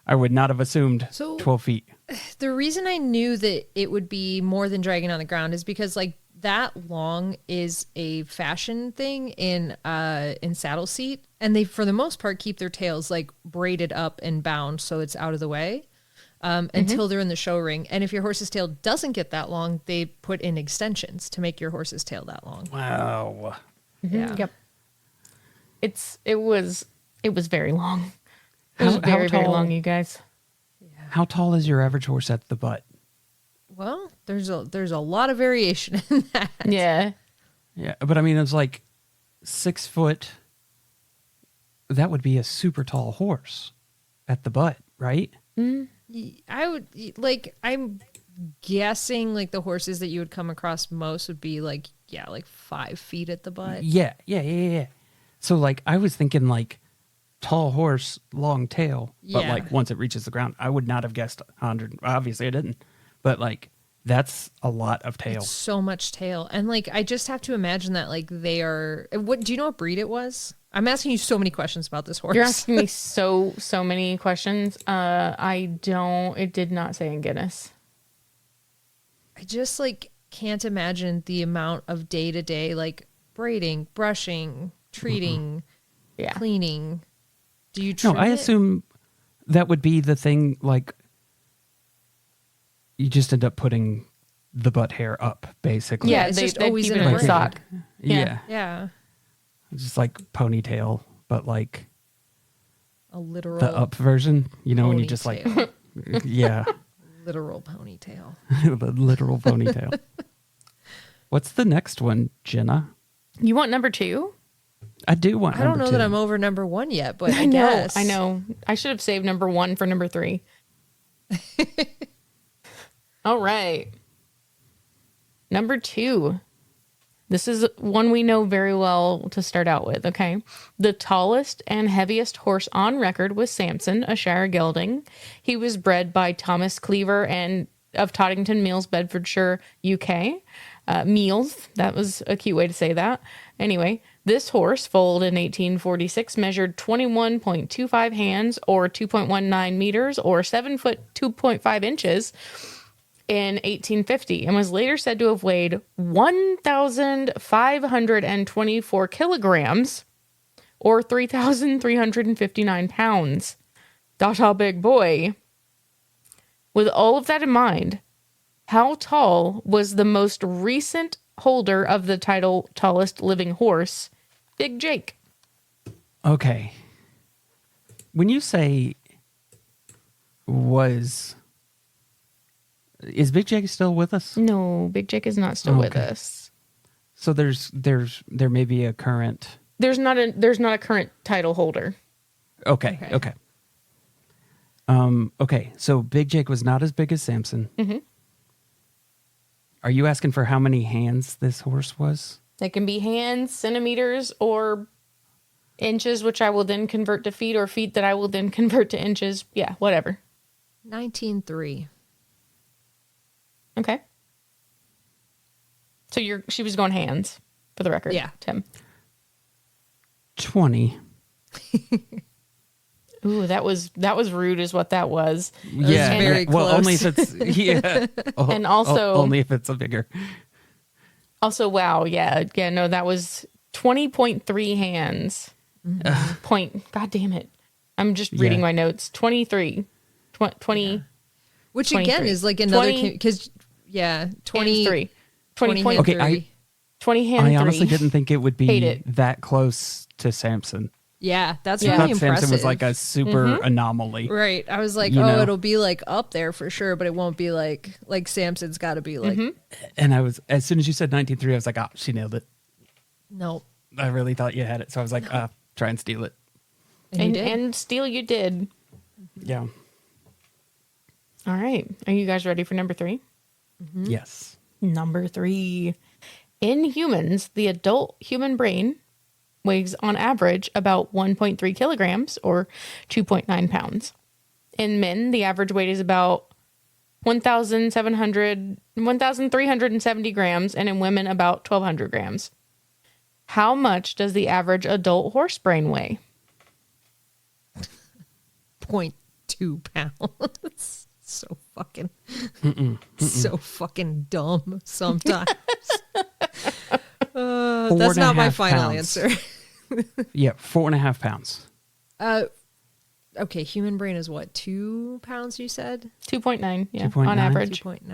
A: I would not have assumed 12 feet.
B: The reason I knew that it would be more than dragging on the ground is because like that long is a fashion thing in saddle seat. And they, for the most part, keep their tails like braided up and bound so it's out of the way. Until they're in the show ring. And if your horse's tail doesn't get that long, they put in extensions to make your horse's tail that long.
A: Wow.
B: Yeah.
C: Yep. It was very long. It was
A: How
C: very
A: tall?
C: long, you guys.
A: How tall is your average horse at the butt?
B: Well, there's a lot of variation in that.
C: Yeah.
A: Yeah, but I mean, it's like 6 foot. That would be a super tall horse at the butt, right?
B: I would like, I'm guessing like the horses that you would come across most would be like 5 feet at the butt.
A: Yeah. So like, I was thinking like tall horse, long tail, but
B: Yeah.
A: like once it reaches the ground, I would not have guessed 100. Obviously, I didn't, but like that's a lot of tail.
B: It's so much tail. And like, I just have to imagine that like they are, what, do you know what breed it was? I'm asking you so many questions about this horse.
C: You're asking me so many questions. It did not say in Guinness.
B: I just like can't imagine the amount of day to day like braiding, brushing, treating.
C: Yeah.
B: cleaning, do you trim
A: No, I
B: it?
A: assume that would be the thing, like, you just end up putting the butt hair up, basically.
B: Yeah, it's just
C: they'd
B: always
C: keep
B: in
C: it
B: a
C: in
B: braid.
C: sock.
A: Yeah.
B: Yeah.
A: Just like ponytail, but like
B: A literal
A: the up version, you know, when you just like,
B: ponytail.
A: yeah,
B: Literal ponytail.
A: the literal ponytail. What's the next one, Jenna?
C: You want number 2?
A: I do want
B: I don't
A: number
B: know
A: two.
B: that I'm over number 1 yet, but I
C: know.
B: guess.
C: I know. I should have saved number 1 for number 3. All right. Number 2. This is one we know very well to start out with, okay? The tallest and heaviest horse on record was Samson, a Shire gelding. He was bred by Thomas Cleaver and of Toddington Mills, Bedfordshire, UK. Meals, that was a cute way to say that. Anyway, this horse, foaled in 1846, measured 21.25 hands or 2.19 meters or 7 foot 2.5 inches in 1850 and was later said to have weighed 1,524 kilograms or 3,359 pounds. Dada big boy. With all of that in mind, how tall was the most recent holder of the title tallest living horse, Big Jake?
A: Okay. When you say was, is Big Jake still with us?
C: No, Big Jake is not still with
A: Okay.
C: us.
A: So there may be a current.
C: There's not a current title holder.
A: Okay. Okay. So Big Jake was not as big as Samson.
C: Mm-hmm.
A: Are you asking for how many hands this horse was?
C: They can be hands, centimeters, or inches, which I will then convert to feet, or feet that I will then convert to inches. Yeah, whatever.
B: 19.3.
C: Okay. So she was going hands, for the record.
B: Yeah.
C: Tim.
A: 20.
C: Ooh, that was rude, is what that was.
A: Yeah,
B: very
A: well,
B: close.
A: only if it's
C: And also-
A: only if it's a bigger.
C: Also, wow, yeah, no, that was 20.3 hands. God damn it! I'm just reading
A: Yeah.
C: my notes. 23, 20.
B: Which
C: 23.
B: again is like another
C: 20
B: because 20
C: 3.
B: 20
C: 20.3.
A: Okay,
C: 20 hand
A: I
C: 3.
A: honestly didn't think it would
C: Hate
A: be
C: it.
A: that close to Samson.
B: Yeah, that's
A: I
B: really
A: thought
B: impressive.
A: Samson was like a super anomaly.
B: Right. I was like,
A: You know?
B: it'll be like up there for sure, but it won't be like Samson's got to be like
A: And I was, as soon as you said 19.3, I was like, oh, she nailed it.
B: nope.
A: I really thought you had it. So I was like, try and steal it.
B: And, you
C: And,
B: did.
C: and still you did.
A: Yeah.
C: All right. Are you guys ready for number 3?
A: Yes.
C: Number 3. In humans, the adult human brain weighs on average about 1.3 kilograms or 2.9 pounds. In men, the average weight is about 1,370 grams, and in women, about 1,200 grams. How much does the average adult horse brain weigh?
B: 0.2 pounds. So fucking dumb sometimes. That's not my
A: 4.5
B: final
A: pounds.
B: answer.
A: Yeah, 4.5 pounds.
B: Okay, human brain is what, 2 pounds you said?
C: 2.9, yeah,
A: 2.9?
C: on average.
B: 2.9.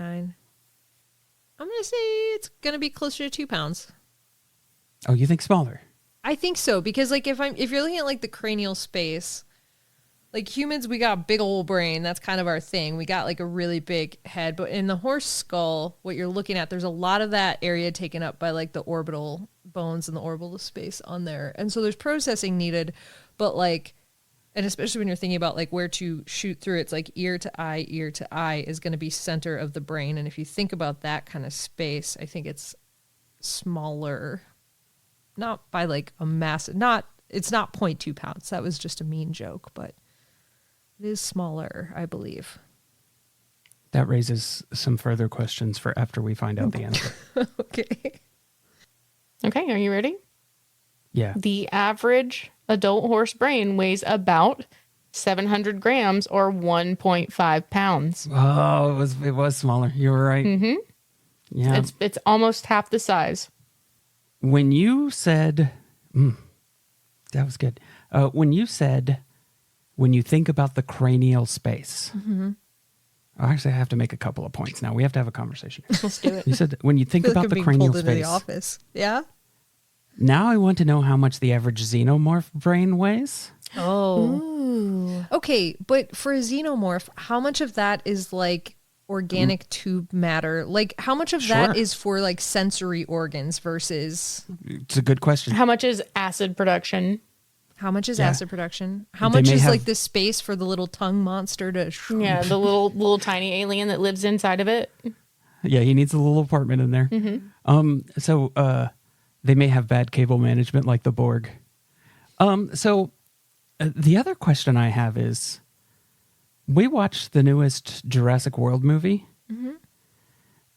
B: I'm going to say it's going to be closer to 2 pounds.
A: Oh, you think smaller?
B: I think so, because like if you're looking at like the cranial space, like humans, we got a big old brain. That's kind of our thing. We got like a really big head, but in the horse skull, what you're looking at, there's a lot of that area taken up by like the orbital bones and the orbital space on there. And so there's processing needed, but like, and especially when you're thinking about like where to shoot through, it's like ear to eye is going to be center of the brain. And if you think about that kind of space, I think it's smaller, not by like a massive, it's not 0.2 pounds. That was just a mean joke, but it is smaller, I believe.
A: That raises some further questions for after we find out the answer.
B: Okay.
C: Okay, are you ready?
A: Yeah.
C: The average adult horse brain weighs about 700 grams or 1.5 pounds.
A: Oh, it was smaller. You were right. Mm-hmm. Yeah.
C: It's almost half the size.
A: When you said, that was good. When you said, when you think about the cranial space, actually, I have to make a couple of points now. We have to have a conversation.
C: Let's do it.
A: You said, when you think about the cranial
B: pulled into the
A: space,
B: office. Yeah.
A: now I want to know how much the average xenomorph brain weighs.
B: Oh. Okay, but for a xenomorph, how much of that is like organic tube matter? Like, how much of that
A: Sure.
B: is for like sensory organs versus
A: It's a good question.
C: How much is acid production?
B: how much is
A: Yeah.
B: acid production? How
A: They
B: much
A: may
B: is
A: have-
B: like the space for the little tongue monster to?
C: Yeah, the little tiny alien that lives inside of it.
A: Yeah, he needs a little apartment in there. So they may have bad cable management like the Borg. The other question I have is, we watched the newest Jurassic World movie,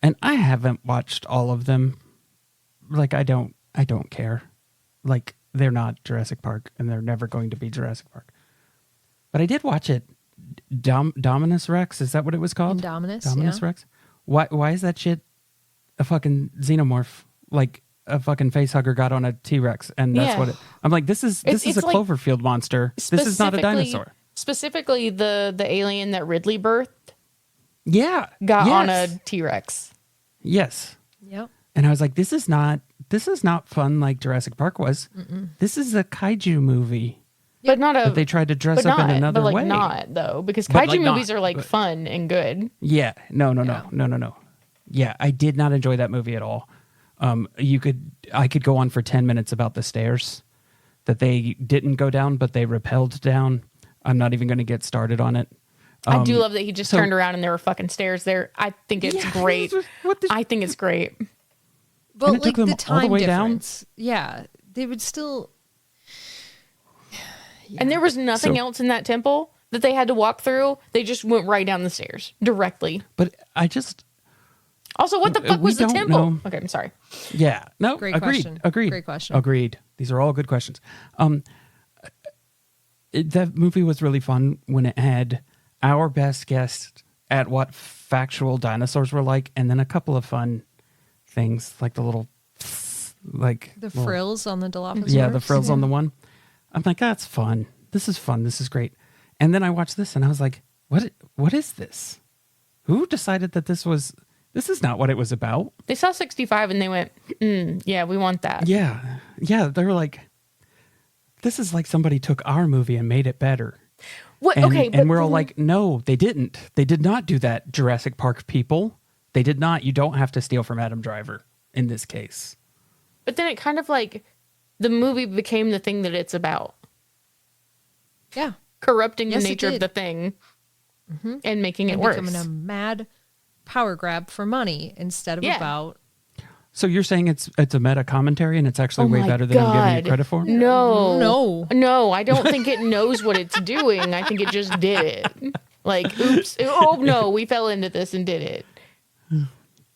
A: and I haven't watched all of them. Like, I don't care. Like, they're not Jurassic Park, and they're never going to be Jurassic Park. But I did watch it. Dominus Rex, is that what it was called?
B: Indominus,
A: Dominus
B: yeah.
A: Rex. Why is that shit a fucking xenomorph? Like a fucking facehugger got on a T-Rex, and that's
C: Yeah.
A: what it. I'm like, this is
C: It's
A: a
C: like
A: Cloverfield monster. This is not a dinosaur.
C: Specifically, the alien that Ridley birthed
A: Yeah,
C: got
A: yes.
C: on a T-Rex.
A: Yes,
B: Yep.
A: and I was like, this is not fun like Jurassic Park was. This is a kaiju movie
C: But not a.
A: that they tried to dress
C: but
A: up
C: not,
A: in another
C: but like
A: way.
C: not though, because
A: But,
C: kaiju
A: like,
C: movies
A: not,
C: are like
A: but-
C: fun and good.
A: Yeah, no. Yeah, I did not enjoy that movie at all. I could go on for 10 minutes about the stairs that they didn't go down, but they rappelled down. I'm not even going to get started on it.
C: I do love that he just
A: so-
C: turned around and there were fucking stairs there. I think it's
A: Yeah,
C: great.
A: what the-
C: I think it's great.
B: But
A: And it
B: like
A: took them
B: the
A: all the
B: time
A: way down?
B: difference, yeah, they would still.
C: And there was nothing
A: So-
C: else in that temple that they had to walk through. They just went right down the stairs directly.
A: But I just,
C: Also, what the fuck
A: We
C: was the
A: don't
C: temple?
A: know.
C: Okay, I'm sorry.
A: yeah, no,
B: Great
A: agreed,
B: question.
A: agreed,
B: Great question.
A: agreed. These are all good questions. That movie was really fun when it had our best guess at what factual dinosaurs were like, and then a couple of fun things like the little, like
B: The
A: little-
B: frills on the Dilophosaurus.
A: Yeah, the frills on the one. I'm like, that's fun. This is fun. This is great. And then I watched this and I was like, what is this? Who decided that this is not what it was about?
C: They saw 65 and they went, yeah, we want that.
A: Yeah. Yeah. They were like, this is like somebody took our movie and made it better.
C: What?
A: And,
C: Okay,
A: and we're all like, no, they didn't. They did not do that, Jurassic Park people. They did not. You don't have to steal from Adam Driver in this case.
C: but then it kind of like the movie became the thing that it's about,
B: Yeah,
C: corrupting
B: Yes,
C: the
B: it
C: nature of
B: did.
C: the thing and making it
B: and
C: worse.
B: becoming a mad power grab for money instead of
C: Yeah.
B: about.
A: So you're saying it's a meta commentary and it's actually way
C: Oh my
A: better than I'm giving it
C: God.
A: credit for?
C: No, I don't think it knows what it's doing. I think it just did it. Like, oops. Oh, no, we fell into this and did it.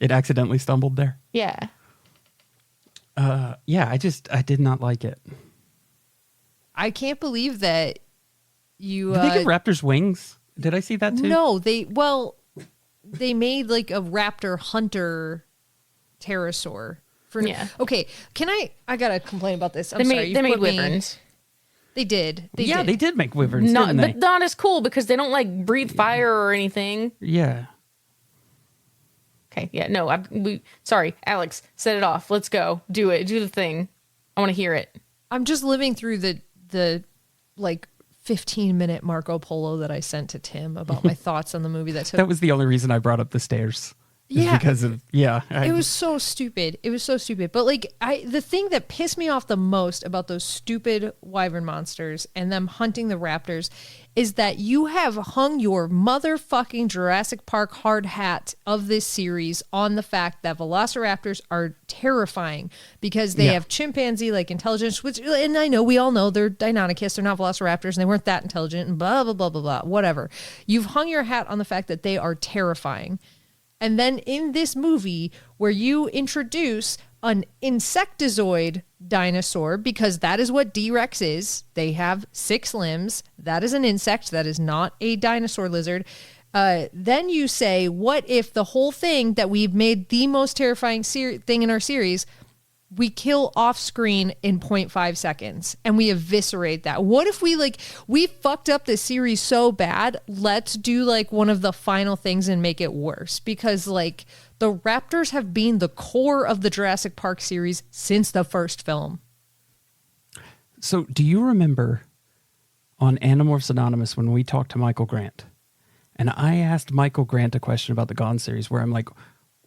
A: It accidentally stumbled there.
C: Yeah.
A: Yeah, I did not like it.
B: I can't believe that you.
A: Did they give raptors wings? Did I see that too?
B: No, they made like a raptor hunter pterosaur.
C: Yeah.
B: Okay, I gotta complain about this. I'm
C: They
B: sorry.
C: made,
B: you've
C: they made
B: put me-
C: wyverns.
B: They did. They
A: Yeah,
B: did.
A: they did make wyverns,
C: Not,
A: didn't they?
C: but not as cool because they don't like breathe fire or anything.
A: Yeah.
C: Okay. Yeah. No. Sorry, Alex. Set it off. Let's go. Do it. Do the thing. I want to hear it.
B: I'm just living through the like 15-minute Marco Polo that I sent to Tim about my thoughts on the movie that took.
A: That was the only reason I brought up the stairs. Is
B: Yeah.
A: because of,
B: It was so stupid. It was so stupid. But like the thing that pissed me off the most about those stupid wyvern monsters and them hunting the raptors is that you have hung your motherfucking Jurassic Park hard hat of this series on the fact that velociraptors are terrifying because they
A: Yeah.
B: have chimpanzee like intelligence, which, and I know we all know they're Deinonychus, they're not velociraptors and they weren't that intelligent and blah blah blah blah blah, whatever. You've hung your hat on the fact that they are terrifying. And then in this movie where you introduce an insectozoid dinosaur, because that is what D-Rex is. They have 6 limbs. That is an insect. That is not a dinosaur lizard. Then you say, what if the whole thing that we've made the most terrifying thing in our series we kill off screen in 0.5 seconds and we eviscerate that. What if we fucked up this series so bad? Let's do like one of the final things and make it worse, because like the raptors have been the core of the Jurassic Park series since the first film.
A: So do you remember on Animorphs Anonymous when we talked to Michael Grant, and I asked Michael Grant a question about the Gone series where I'm like,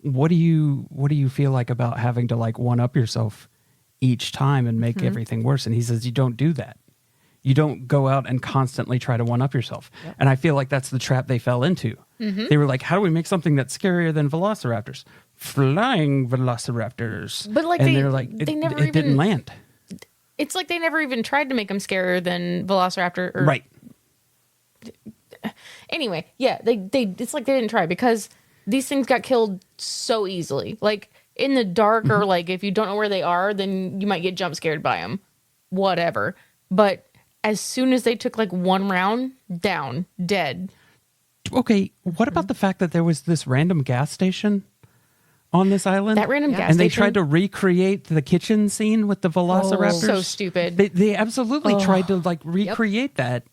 A: what do you feel like about having to like one up yourself each time and make everything worse? And he says, you don't do that. You don't go out and constantly try to one up yourself. Yep. And I feel like that's the trap they fell into. They were like, how do we make something that's scarier than velociraptors? Flying velociraptors.
C: But like,
A: and they're like, it didn't land.
C: It's like they never even tried to make them scarier than velociraptor.
A: Right.
C: Anyway, yeah, they it's like they didn't try, because these things got killed so easily. Like in the dark, or like if you don't know where they are, then you might get jump scared by them. Whatever. But as soon as they took like one round, down, dead.
A: Okay, what about the fact that there was this random gas station on this island?
C: That random gas
A: and they
C: station?
A: tried to recreate the kitchen scene with the velociraptors.
C: So stupid.
A: They absolutely tried to like recreate that,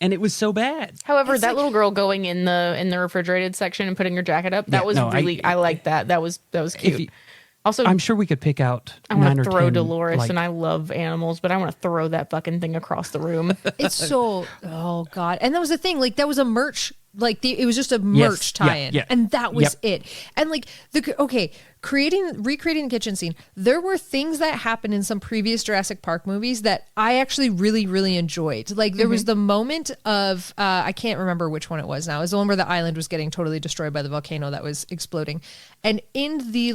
A: and it was so bad.
C: However,
B: It's
C: that
B: like-
C: little girl going in the refrigerated section and putting her jacket up, that was really I liked that. That was cute. Also,
A: I'm sure we could pick out
C: I
A: 9
C: want
A: or
C: to throw
A: 10,
C: Dolores,
A: like-
C: and I love animals, but I want to throw that fucking thing across the room.
B: It's so, oh God. And that was the thing, like that was a merch, like it was just a merch tie-in.
A: yeah.
B: And that was it. And like, recreating the kitchen scene, there were things that happened in some previous Jurassic Park movies that I actually really, really enjoyed. Like there was the moment of, I can't remember which one it was now. It was the one where the island was getting totally destroyed by the volcano that was exploding. And in the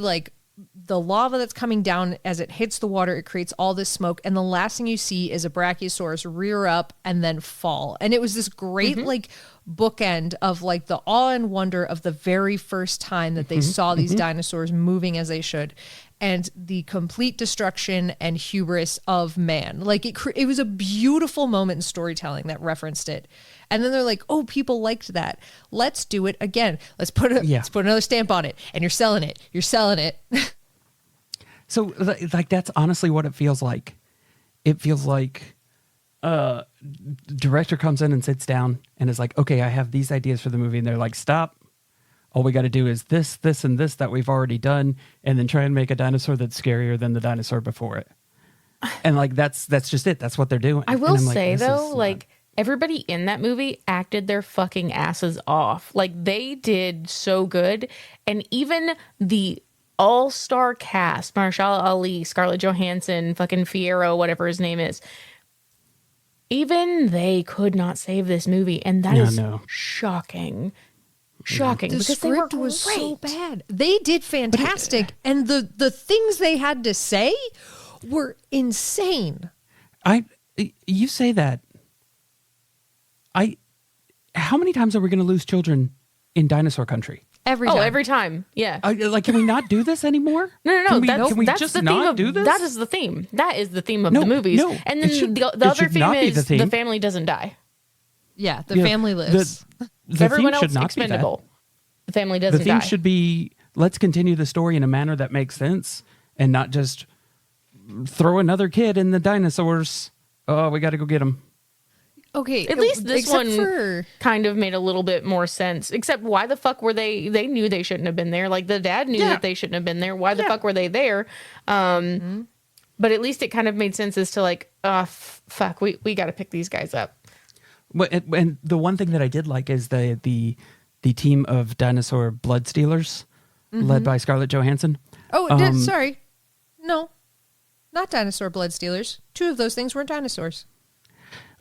B: lava that's coming down as it hits the water, it creates all this smoke, and the last thing you see is a brachiosaurus rear up and then fall. And it was this great like bookend of like the awe and wonder of the very first time that they saw these dinosaurs moving as they should, and the complete destruction and hubris of man. Like it was a beautiful moment in storytelling that referenced it. And then they're like, oh, people liked that. Let's do it again. Let's put another stamp on it. And you're selling it. You're selling it.
A: So like that's honestly what it feels like. It feels like director comes in and sits down and is like, okay, I have these ideas for the movie. And they're like, stop. All we got to do is this, this, and this that we've already done, and then try and make a dinosaur that's scarier than the dinosaur before it. And like that's just it. That's what they're doing.
C: I will
A: And I'm like,
C: say
A: this
C: though,
A: is
C: like everybody in that movie acted their fucking asses off. Like they did so good. And even the all-star cast, Mahershala Ali, Scarlett Johansson, fucking Fierro, whatever his name is, even they could not save this movie. And that is shocking. Shocking.
B: The
C: Because
B: script
C: they were
B: was so
C: great.
B: bad. They did fantastic. And the things they had to say were insane.
A: You say that. How many times are we going to lose children in dinosaur country?
B: Every time.
C: Every time. Yeah.
A: Like, can we not do this anymore?
C: No.
A: Can we
C: That's
A: just
C: the theme
A: not
C: of,
A: do this?
C: That is the theme. That is the theme of
A: No,
C: the movies.
A: no,
C: And
A: it
C: then
A: should-
C: the
A: it
C: other
A: should
C: theme
A: not be
C: is
A: the theme.
C: the family doesn't die.
B: Yeah, the
A: Yeah,
B: family lives.
A: The
C: Everyone
A: theme
C: else
A: should not be that.
C: expendable. The family
A: The
C: doesn't
A: theme
C: die.
A: should be, let's continue the story in a manner that makes sense and not just throw another kid in the dinosaurs. Oh, we got to go get him.
B: Okay,
C: At least this
B: except
C: one
B: for-
C: kind of made a little bit more sense. Except why the fuck were they knew they shouldn't have been there. Like the dad knew that they shouldn't have been there. Why the fuck were they there? But at least it kind of made sense as to like, fuck, we got to pick these guys up.
A: And the one thing that I did like is the team of dinosaur blood stealers led by Scarlett Johansson.
B: Oh, sorry. No, not dinosaur blood stealers. 2 of those things weren't dinosaurs.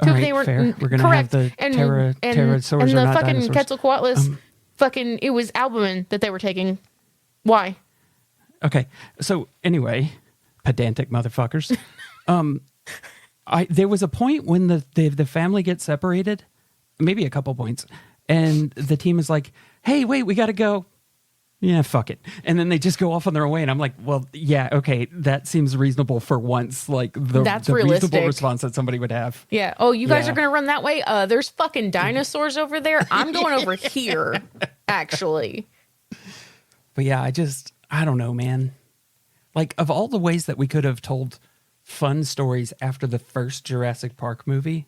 A: All right,
C: they were
A: fair. We're gonna
C: correct.
A: have the pterosaurs
C: and
A: are
C: the
A: not
C: fucking
A: dinosaurs.
C: Quetzalcoatlus, fucking it was albumin that they were taking. Why?
A: Okay, so anyway, pedantic motherfuckers. There was a point when the family gets separated, maybe a couple points, and the team is like, "Hey, wait, we got to go." Yeah, fuck it. And then they just go off on their way. And I'm like, well, yeah, okay, that seems reasonable for once. Like
C: That's
A: the reasonable
C: realistic.
A: response that somebody would have.
C: Yeah. Oh, you guys
A: Yeah.
C: are going to run that way? There's fucking dinosaurs over there. I'm going over here, actually.
A: But yeah, I don't know, man. Like, of all the ways that we could have told fun stories after the first Jurassic Park movie,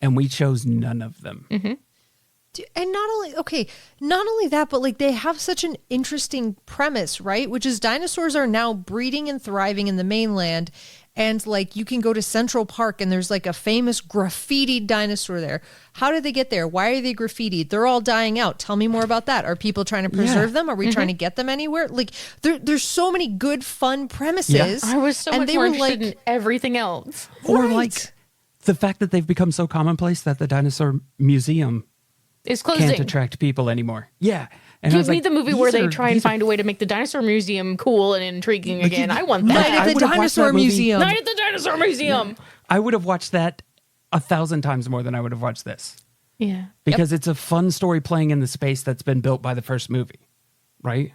A: and we chose none of them.
B: And not only that, but like they have such an interesting premise, right? Which is dinosaurs are now breeding and thriving in the mainland. And like you can go to Central Park and there's like a famous graffitied dinosaur there. How did they get there? Why are they graffitied? They're all dying out. Tell me more about that. Are people trying to preserve them? Are we trying to get them anywhere? Like there's so many good, fun premises.
C: I was so much more interested in everything else.
A: Or like the fact that they've become so commonplace that the dinosaur museum
C: is closing.
A: Can't attract people anymore. Yeah. And
C: Give me the movie where they try and find a way to make the dinosaur museum cool and intriguing again. I want that.
B: Night at the Dinosaur Museum.
C: Night at the Dinosaur Museum.
A: I would have watched that 1,000 times more than I would have watched this.
C: Yeah.
A: Because it's a fun story playing in the space that's been built by the first movie. Right?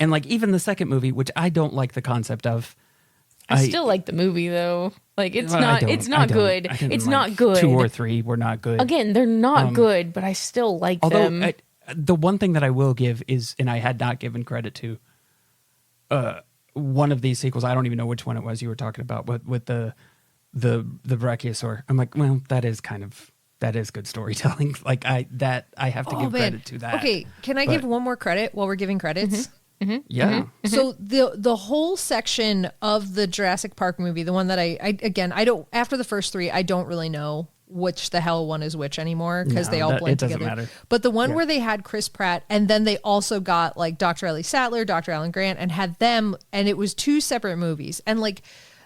A: And like even the second movie, which I don't like the concept of.
C: I still like the movie though. Like it's not good. It's not good.
A: 2 or 3 were not good.
C: Again, they're not good, but I still like them.
A: The one thing that I will give is, and I had not given credit to, one of these sequels. I don't even know which one it was you were talking about, but with the brachiosaur. I'm like, well, that is good storytelling. Like I have to give credit to that.
B: Okay, can I give one more credit while we're giving credits?
A: Yeah.
B: So the whole section of the Jurassic Park movie, the one that I don't, after the first 3, I don't really know which the hell one is which anymore because they all blend together. Matter. But the one where they had Chris Pratt and then they also got like Dr. Ellie Sattler, Dr. Alan Grant, and had them, and it was 2 separate movies. And like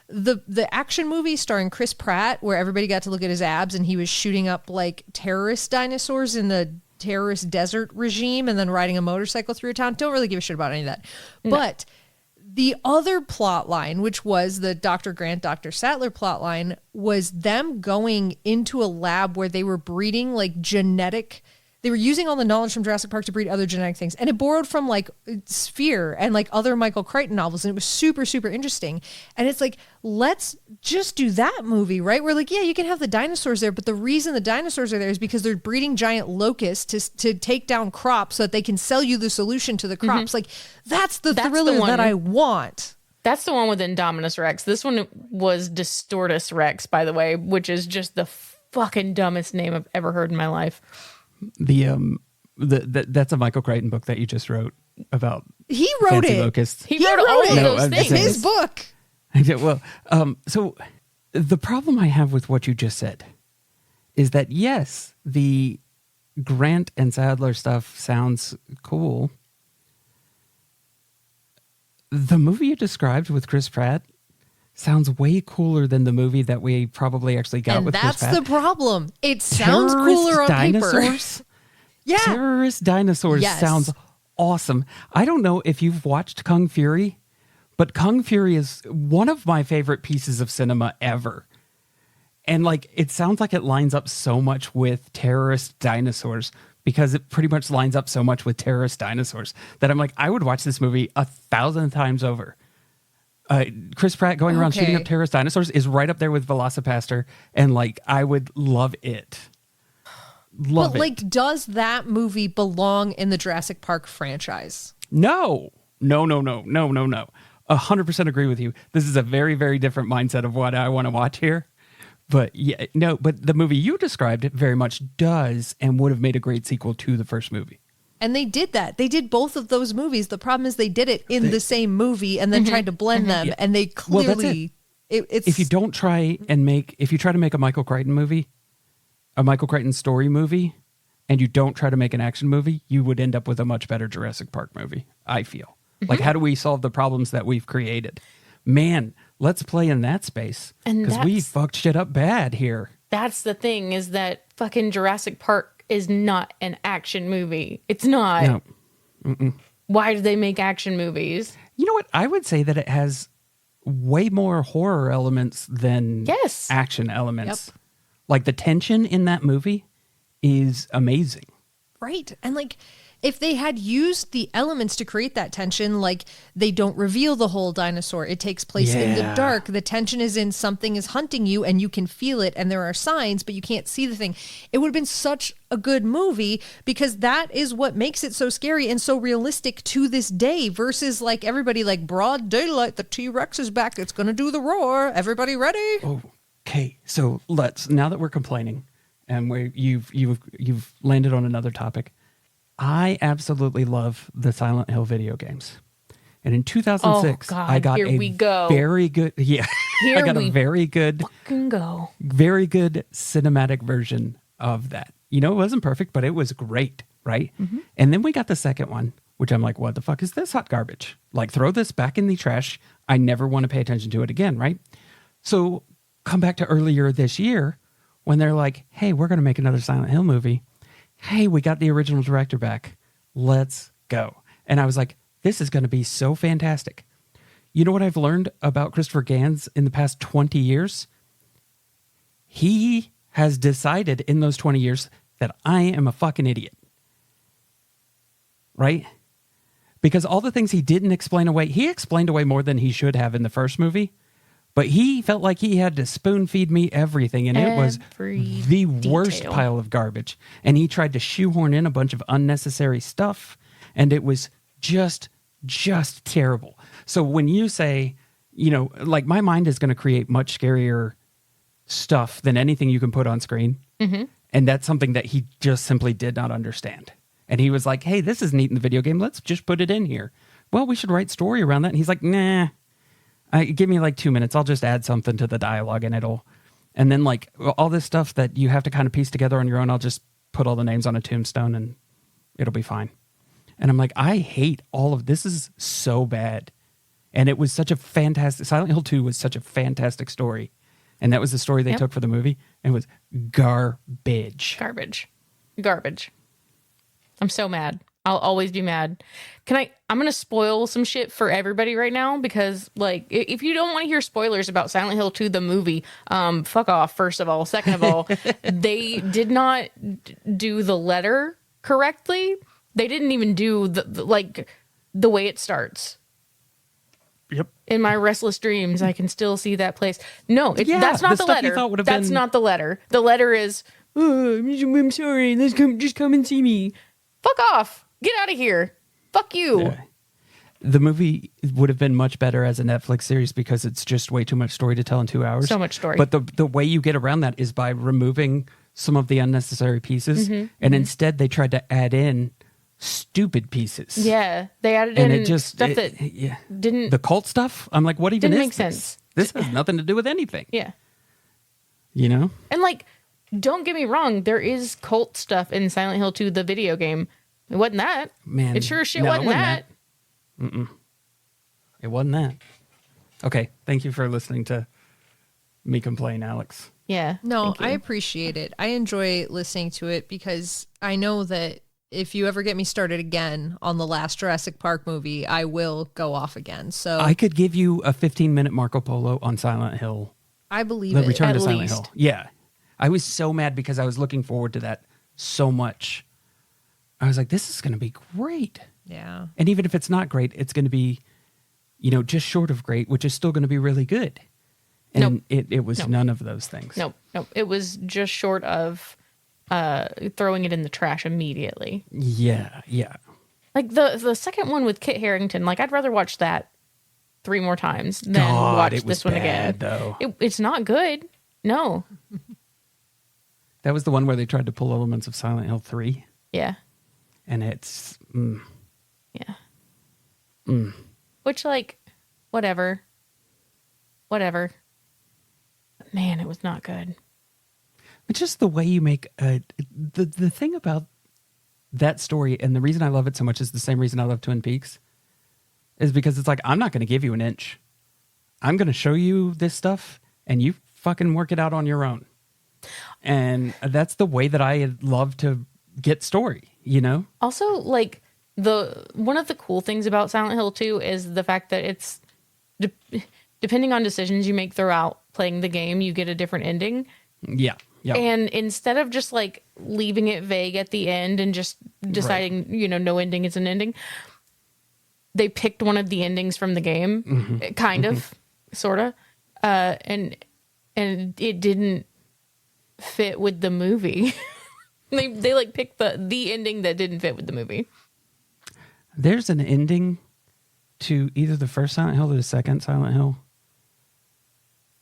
B: the action movie starring Chris Pratt, where everybody got to look at his abs and he was shooting up like terrorist dinosaurs in the terrorist desert regime and then riding a motorcycle through a town. Don't really give a shit about any of that. No. But the other plot line, which was the Dr. Grant, Dr. Sattler plot line, was them going into a lab where they were breeding like they were using all the knowledge from Jurassic Park to breed other genetic things. And it borrowed from like Sphere and like other Michael Crichton novels. And it was super, super interesting. And it's like, let's just do that movie, right? We're like, yeah, you can have the dinosaurs there. But the reason the dinosaurs are there is because they're breeding giant locusts to take down crops so that they can sell you the solution to the crops. Like that's the thriller that I want.
C: That's the one with Indominus Rex. This one was Distortus Rex, by the way, which is just the fucking dumbest name I've ever heard in my life.
A: That's a Michael Crichton book that you just wrote about.
B: He wrote it.
A: Locusts.
C: He wrote all of those things.
B: His book.
A: Well, so the problem I have with what you just said is that yes, the Grant and Sadler stuff sounds cool. The movie you described with Chris Pratt sounds way cooler than the movie that we probably actually got with Chris Pratt.
B: And that's the problem. It sounds cooler on
A: dinosaurs?
B: paper. Yeah.
A: Terrorist dinosaurs sounds awesome. I don't know if you've watched Kung Fury, but Kung Fury is one of my favorite pieces of cinema ever. And like, it sounds like it lines up so much with terrorist dinosaurs because it pretty much lines up so much with terrorist dinosaurs that I'm like, I would watch this movie 1,000 times over. Chris Pratt going around shooting up terrorist dinosaurs is right up there with Velocipaster, and like I would love it. But
B: like, does that movie belong in the Jurassic Park franchise?
A: No. 100% agree with you. This is a very, very different mindset of what I want to watch here. But yeah, no, but the movie you described very much does and would have made a great sequel to the first movie.
B: And they did that. They did both of those movies. The problem is they did it in the same movie and then tried to blend them. Yeah. And they clearly...
A: If you try to make a Michael Crichton movie, a Michael Crichton story movie, and you don't try to make an action movie, you would end up with a much better Jurassic Park movie, I feel. Like, how do we solve the problems that we've created? Man, let's play in that space. Because we fucked shit up bad here.
C: That's the thing, is that fucking Jurassic Park is not an action movie. It's not.
A: No. Mm-mm.
C: Why do they make action movies?
A: You know what? I would say that it has way more horror elements than action elements. Yep. Like the tension in that movie is amazing.
B: Right. And like, if they had used the elements to create that tension, like they don't reveal the whole dinosaur, it takes place in the dark, the tension is in something is hunting you and you can feel it and there are signs, but you can't see the thing. It would have been such a good movie because that is what makes it so scary and so realistic to this day versus like everybody like broad daylight, the T-Rex is back, it's going to do the roar, everybody ready?
A: Okay, so now that we're complaining and you've landed on another topic, I absolutely love the Silent Hill video games. And in 2006, I got very good, very good cinematic version of that. You know, it wasn't perfect, but it was great, right? Mm-hmm. And then we got the second one, which I'm like, what the fuck is this hot garbage? Like, throw this back in the trash. I never want to pay attention to it again, right? So come back to earlier this year when they're like, hey, we're going to make another Silent Hill movie. Hey, we got the original director back. Let's go. And I was like, this is going to be so fantastic. You know what I've learned about Christopher Gans in the past 20 years? He has decided in those 20 years that I am a fucking idiot. Right? Because all the things he didn't explain away, he explained away more than he should have in the first movie. But he felt like he had to spoon feed me everything, and it was the worst pile of garbage. And he tried to shoehorn in a bunch of unnecessary stuff, and it was just terrible. So when you say, you know, like my mind is going to create much scarier stuff than anything you can put on screen. Mm-hmm. And that's something that he just simply did not understand. And he was like, hey, this is neat in the video game. Let's just put it in here. Well, we should write story around that. And he's like, nah. Give me like 2 minutes. I'll just add something to the dialogue and then like all this stuff that you have to kind of piece together on your own, I'll just put all the names on a tombstone and it'll be fine. And I'm like, I hate all of this. Is so bad. And it was such a fantastic, Silent Hill 2 was such a fantastic story. And that was the story they took for the movie. And it was garbage.
C: Garbage. I'm so mad. I'll always be mad. I'm going to spoil some shit for everybody right now because, like, if you don't want to hear spoilers about Silent Hill 2, the movie, fuck off, first of all. Second of all, they did not do the letter correctly. They didn't even do the way it starts.
A: Yep.
C: In my restless dreams, I can still see that place. No, that's not the letter. That's not the letter. The letter is, oh, I'm sorry. Just come and see me. Fuck off. Get out of here. Fuck you. Yeah.
A: The movie would have been much better as a Netflix series because it's just way too much story to tell in 2 hours.
C: So much story.
A: But the way you get around that is by removing some of the unnecessary pieces. Mm-hmm. And instead they tried to add in stupid pieces.
C: Yeah. They added in stuff that didn't...
A: The cult stuff? I'm like, what even
C: didn't
A: is
C: make sense.
A: This has nothing to do with anything.
C: Yeah.
A: You know?
C: And like, don't get me wrong, there is cult stuff in Silent Hill 2, the video game. It wasn't that.
A: Man.
C: It sure as shit wasn't that.
A: Mm-mm. It wasn't that. Okay, thank you for listening to me complain, Alex.
C: Yeah.
B: No, I appreciate it. I enjoy listening to it because I know that if you ever get me started again on the last Jurassic Park movie, I will go off again. So
A: I could give you a 15-minute Marco Polo on Silent Hill.
B: I believe
A: The
B: it.
A: Return
B: at
A: to Silent
B: least.
A: Hill. Yeah. I was so mad because I was looking forward to that so much. I was like, this is going to be great.
B: Yeah.
A: And even if it's not great, it's going to be, you know, just short of great, which is still going to be really good. And it was none of those things.
C: Nope. It was just short of throwing it in the trash immediately.
A: Yeah.
C: Like the second one with Kit Harington, like I'd rather watch that 3 more times than watch this one again.
A: Though.
C: It's not good. No.
A: That was the one where they tried to pull elements of Silent Hill 3.
C: Yeah.
A: And it's...
C: Yeah. Which, like, whatever. But man, it was not good.
A: It's just the way you make... the thing about that story, and the reason I love it so much is the same reason I love Twin Peaks, is because it's like, I'm not going to give you an inch. I'm going to show you this stuff, and you fucking work it out on your own. And that's the way that I love to get story, you know?
C: Also, like, one of the cool things about Silent Hill 2 is the fact that it's depending on decisions you make throughout playing the game, you get a different ending.
A: Yeah. Yep.
C: And instead of just like leaving it vague at the end and just deciding, no ending is an ending, they picked one of the endings from the game, kind of, sort of, and it didn't fit with the movie. they like picked the ending that didn't fit with the movie.
A: There's an ending to either the first Silent Hill or the second Silent Hill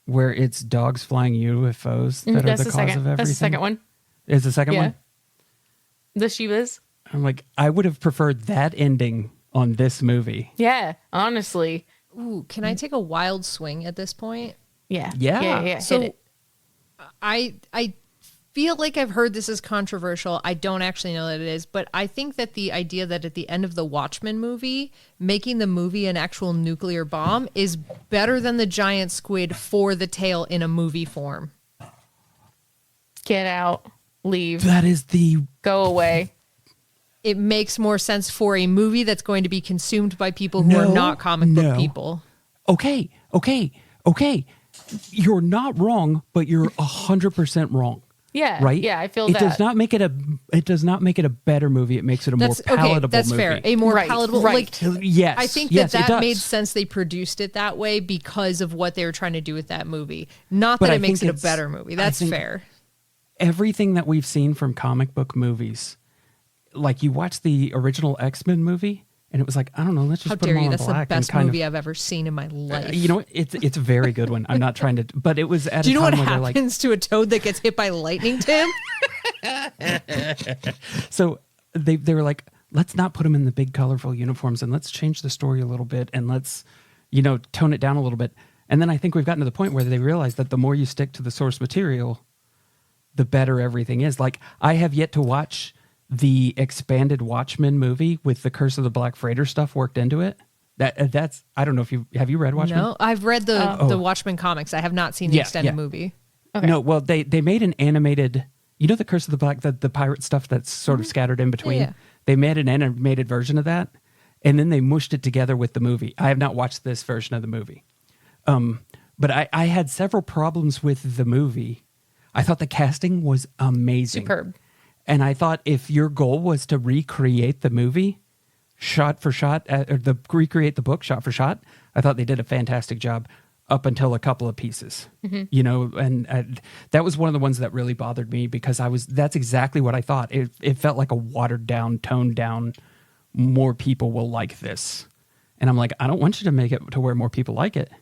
A: where it's dogs flying UFOs that are the cause of everything.
C: That's the second one.
A: Is the second one?
C: The Shivas.
A: I'm like, I would have preferred that ending on this movie.
C: Yeah, honestly.
B: Ooh, can I take a wild swing at this point?
C: Yeah.
A: Yeah.
B: So
C: hit it.
B: I feel like I've heard this is controversial. I don't actually know that it is, but I think that the idea that at the end of the Watchmen movie, making the movie an actual nuclear bomb is better than the giant squid for the tail in a movie form.
C: Get out. Leave.
A: That is the...
C: Go away.
B: It makes more sense for a movie that's going to be consumed by people who are not comic book people.
A: Okay. You're not wrong, but you're 100% wrong.
C: Yeah.
A: Right?
C: Yeah, I feel
A: it
C: that.
A: does not make it a better movie. It makes it a more palatable
B: that's
A: movie.
B: fair. A more palatable
C: right.
B: like
A: Yes.
B: I think
A: yes,
B: that
A: it does.
B: made sense they produced it that way because of what they were trying to do with that movie. Not
A: But
B: that
A: I
B: it makes
A: think
B: it a better movie. That's fair.
A: Everything that we've seen from comic book movies, like you watch the original X-Men movie and it was like, I don't know, let's just
B: How
A: put
B: dare
A: them
B: you?
A: all in
B: That's the
A: black
B: best
A: and kind
B: movie
A: of,
B: I've ever seen in my life.
A: you know what? It's a very good one. I'm not trying to, but it was at
B: Do you
A: a
B: know
A: time
B: what
A: where they're like,
B: happens to a toad that gets hit by lightning, Tim?
A: so they were like, let's not put them in the big colorful uniforms and let's change the story a little bit and let's, tone it down a little bit. And then I think we've gotten to the point where they realize that the more you stick to the source material, the better everything is. Like, I have yet to watch the expanded Watchmen movie with the Curse of the Black Freighter stuff worked into it. That's I don't know if have you read Watchmen?
B: No, I've read the Watchmen comics. I have not seen the extended movie.
C: Okay.
A: No, well they made an animated. The Curse of the Black, the pirate stuff that's sort of scattered in between.
B: Yeah.
A: They made an animated version of that, and then they mushed it together with the movie. I have not watched this version of the movie, but I had several problems with the movie. I thought the casting was amazing.
C: Superb.
A: And I thought if your goal was to recreate the movie shot for shot, or recreate the book shot for shot, I thought they did a fantastic job up until a couple of pieces. And that was one of the ones that really bothered me because that's exactly what I thought. It felt like a watered down, toned down, more people will like this. And I'm like, I don't want you to make it to where more people like it.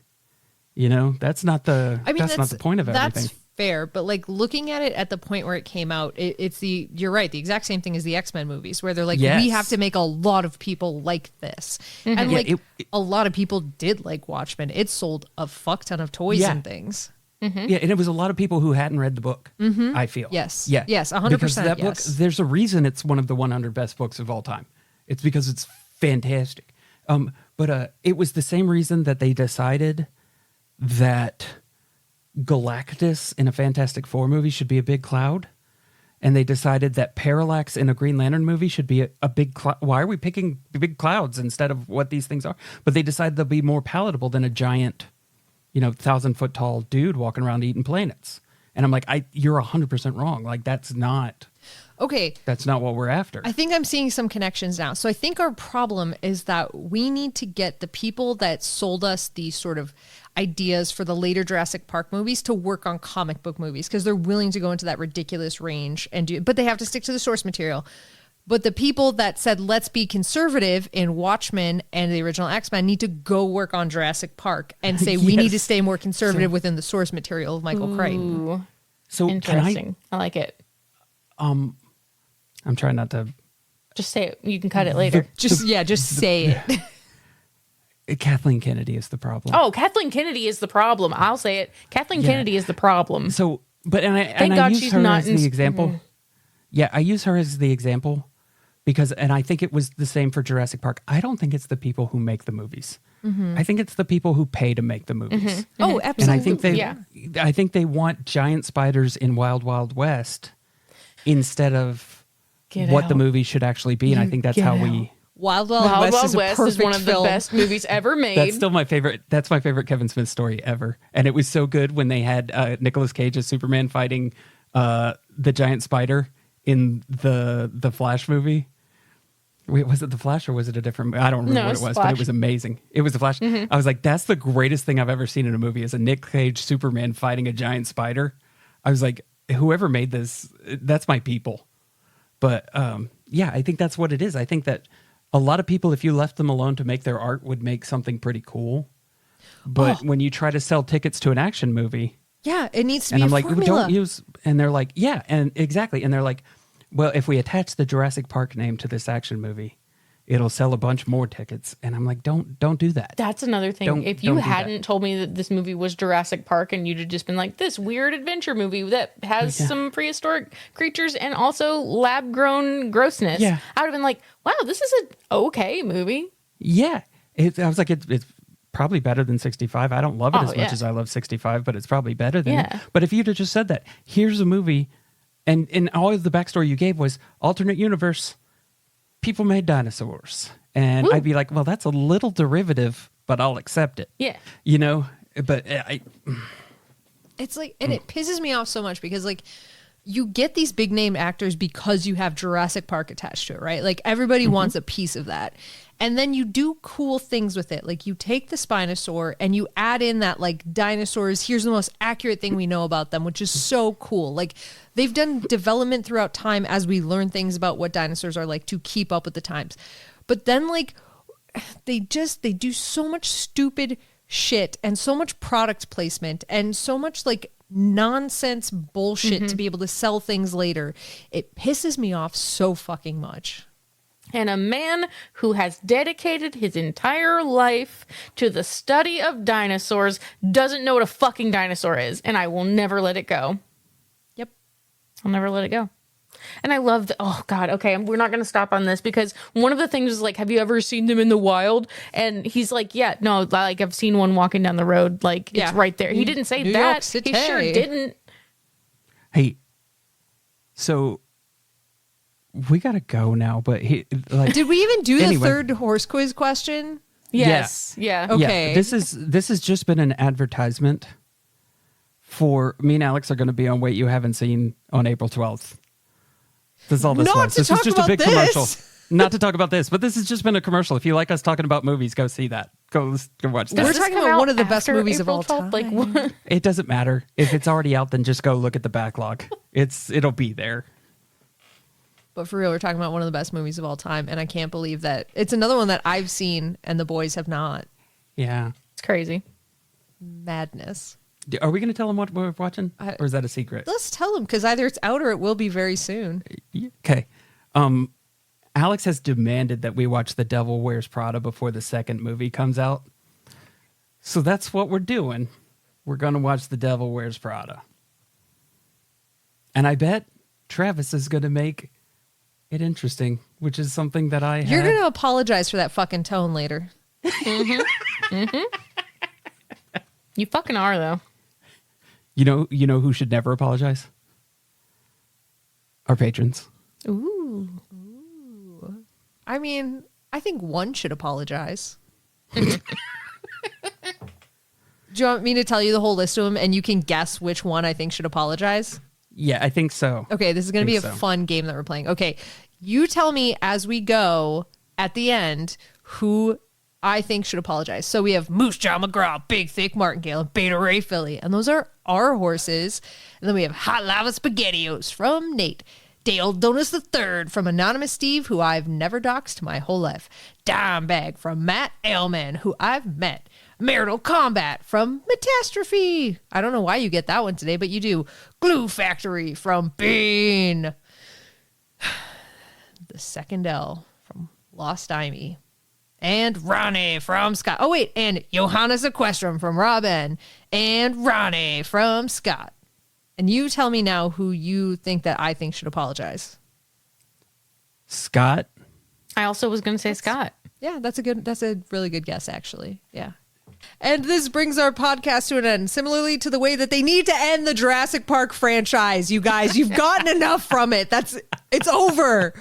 A: That's not the not the point of everything.
B: That's fair, but like looking at it at the point where it came out, you're right, the exact same thing as the X-Men movies where they're like, we have to make a lot of people like this. And a lot of people did like Watchmen. It sold a fuck ton of toys and things.
A: Yeah, and it was a lot of people who hadn't read the book, I feel.
B: Yes.
A: Yeah.
B: Yes, 100%.
A: Because that book,
B: yes.
A: there's a reason it's one of the 100 best books of all time. It's because it's fantastic. But it was the same reason that they decided that Galactus in a Fantastic Four movie should be a big cloud. And they decided that Parallax in a Green Lantern movie should be a big cloud. Why are we picking big clouds instead of what these things are? But they decided they'll be more palatable than a giant, 1,000-foot tall dude walking around eating planets. And I'm like, you're 100% wrong. Like, that's not what we're after.
B: I think I'm seeing some connections now. So I think our problem is that we need to get the people that sold us these sort of ideas for the later Jurassic Park movies to work on comic book movies because they're willing to go into that ridiculous range but they have to stick to the source material. But the people that said, let's be conservative in Watchmen and the original X-Men need to go work on Jurassic Park and say, we need to stay more conservative within the source material of Michael Crichton.
A: So
C: interesting. I like it.
A: I'm trying not to...
C: Just say it. You can cut it later.
B: Just say it.
A: Kathleen Kennedy is the problem.
C: Oh, Kathleen Kennedy is the problem. I'll say it. Kathleen Kennedy is the problem.
A: So, but I use her as the example. Yeah, I use her as the example because, and I think it was the same for Jurassic Park. I don't think it's the people who make the movies. I think it's the people who pay to make the movies.
B: Oh, absolutely.
A: And I think they want giant spiders in Wild Wild West instead of what the movie should actually be. And I think that's how we...
B: Wild Wild West is
C: one of the best movies ever made.
A: That's still my favorite. That's my favorite Kevin Smith story ever. And it was so good when they had Nicolas Cage as Superman fighting the giant spider in the Flash movie. Wait, was it the Flash or was it a different movie? I don't remember what it was, but it was amazing. It was the Flash. I was like, that's the greatest thing I've ever seen in a movie, is a Nick Cage Superman fighting a giant spider. I was like, whoever made this, that's my people. But yeah, I think that's what it is. I think that a lot of people, if you left them alone to make their art, would make something pretty cool. But when you try to sell tickets to an action movie,
B: yeah, it needs to
A: and
B: be
A: I'm
B: a
A: like,
B: formula.
A: don't use, and they're like, yeah, and exactly, and they're like, well, if we attach the Jurassic Park name to this action movie, it'll sell a bunch more tickets. And I'm like, don't do that.
C: That's another thing. If you
A: don't do
C: hadn't
A: that.
C: told me that this movie was Jurassic Park and you'd have just been like, this weird adventure movie that has some prehistoric creatures and also lab grown grossness,
A: Yeah.
C: I would have been like, wow, this is an okay movie.
A: Yeah, I was like, it's probably better than 65. I don't love it as much as I love 65, but it's probably better than it. But if you'd have just said that, here's a movie, and all of the backstory you gave was alternate universe, people made dinosaurs. And I'd be like, well, that's a little derivative, but I'll accept it.
C: Yeah.
A: You know, but
B: It's like, and it pisses me off so much because like you get these big name actors because you have Jurassic Park attached to it, right? Like everybody wants a piece of that. And then you do cool things with it. Like you take the Spinosaur and you add in that like dinosaurs, here's the most accurate thing we know about them, which is so cool. Like they've done development throughout time as we learn things about what dinosaurs are like to keep up with the times. But then like they do so much stupid shit and so much product placement and so much like nonsense bullshit to be able to sell things later. It pisses me off so fucking much.
C: And a man who has dedicated his entire life to the study of dinosaurs doesn't know what a fucking dinosaur is. And I will never let it go.
B: Yep.
C: I'll never let it go. And I love the, oh God, okay, we're not going to stop on this because one of the things is like, have you ever seen them in the wild? And he's like, yeah, no, like I've seen one walking down the road. Like it's right there. He didn't say
B: New
C: that.
B: York City.
C: He sure didn't.
A: hey, so we gotta go now. But
B: Did we even do
A: Anyway.
B: the third horse quiz question?
C: Yes. Yeah.
B: Okay.
A: Yeah, this has just been an advertisement for me and Alex are going to be on Wait You Haven't Seen on April 12th. This is all this
B: Not
A: was.
B: to
A: This is
B: talk
A: just a
B: about
A: big
B: this.
A: commercial. Not to talk about this, but this has just been a commercial. If you like us talking about movies, go see that. Go watch that.
B: We're
C: Does this
B: talking
C: come
B: about
C: out
B: one of the best
C: after
B: movies of
C: April
B: all
C: 12th?
B: time.
C: Like what?
A: It doesn't matter. If it's already out, then just go look at the backlog. It'll be there.
B: But for real, we're talking about one of the best movies of all time. And I can't believe that it's another one that I've seen and the boys have not.
A: Yeah.
C: It's crazy.
B: Madness.
A: Are we going to tell them what we're watching? Or is that a secret?
B: Let's tell them because either it's out or it will be very soon.
A: Okay. Alex has demanded that we watch The Devil Wears Prada before the second movie comes out. So that's what we're doing. We're going to watch The Devil Wears Prada. And I bet Travis is going to make it interesting, which is something that I
B: You're
A: had.
B: going to apologize for that fucking tone later.
C: You fucking are though.
A: You know who should never apologize? Our patrons.
B: Ooh. I mean, I think one should apologize. Do you want me to tell you the whole list of them and you can guess which one I think should apologize?
A: Yeah, I think so.
B: Okay, this is going to be a
A: Think so.
B: fun game that we're playing. Okay, you tell me as we go at the end who I think should apologize. So we have Moose Jaw McGraw, Big Thick Martingale, and Beta Ray Philly. And those are our horses. And then we have Hot Lava SpaghettiOs from Nate. Dale Donuts III from Anonymous Steve, who I've never doxed my whole life. Dime Bag from Matt Ailman, who I've met. Marital Combat from Metastrophe. I don't know why you get that one today, but you do. Glue Factory from Bean. The Second L from Lost Imey. And Ronnie from Scott. Oh, wait. And Johannes Equestrian from Robin. And Ronnie from Scott. And you tell me now who you think that I think should apologize.
A: Scott.
C: I also was going to say Scott.
B: Yeah, that's a really good guess, actually. Yeah. And this brings our podcast to an end, similarly to the way that they need to end the Jurassic Park franchise, you guys. You've gotten enough from it. It's over.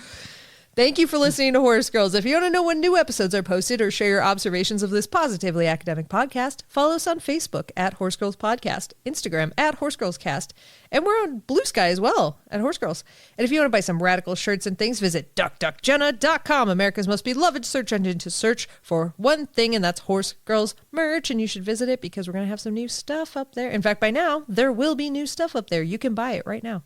B: Thank you for listening to Horse Girls. If you want to know when new episodes are posted or share your observations of this positively academic podcast, follow us on Facebook at Horse Girls Podcast, Instagram at Horse Girls Cast, and we're on Blue Sky as well at Horse Girls. And if you want to buy some radical shirts and things, visit duckduckjenna.com, America's most beloved search engine, to search for one thing, and that's Horse Girls merch. And you should visit it because we're going to have some new stuff up there. In fact, by now, there will be new stuff up there. You can buy it right now.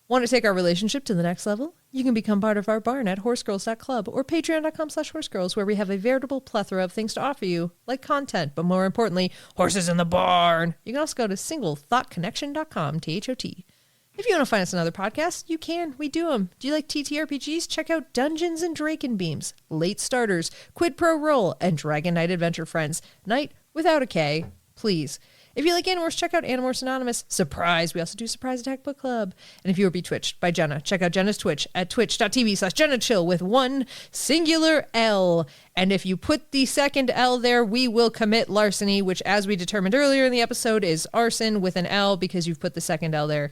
B: Want to take our relationship to the next level? You can become part of our barn at horsegirls.club or patreon.com/horsegirls, where we have a veritable plethora of things to offer you, like content, but more importantly, horses in the barn. You can also go to singlethoughtconnection.com, THOT. If you want to find us another podcast, you can. We do them. Do you like TTRPGs? Check out Dungeons and Drakenbeams, Late Starters, Quid Pro Roll, and Dragon Knight Adventure Friends. Knight without a K, please. If you like Animorphs, check out Animorphs Anonymous. Surprise! We also do Surprise Attack Book Club. And if you were bewitched by Jenna, check out Jenna's Twitch at twitch.tv/JennaChill with one singular L. And if you put the second L there, we will commit larceny, which, as we determined earlier in the episode, is arson with an L because you've put the second L there.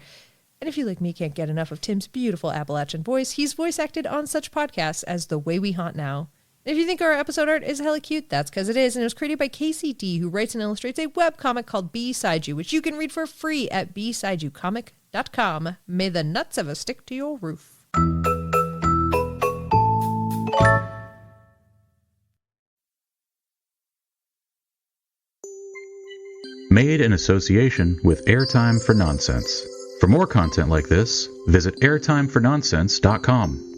B: And if you, like me, can't get enough of Tim's beautiful Appalachian voice, he's voice acted on such podcasts as The Way We Haunt Now. If you think our episode art is hella cute, that's because it is, and it was created by Casey D, who writes and illustrates a webcomic called B-Side You, which you can read for free at bsideyoucomic.com. May the nuts of a stick to your roof.
D: Made in association with Airtime for Nonsense. For more content like this, visit airtimefornonsense.com.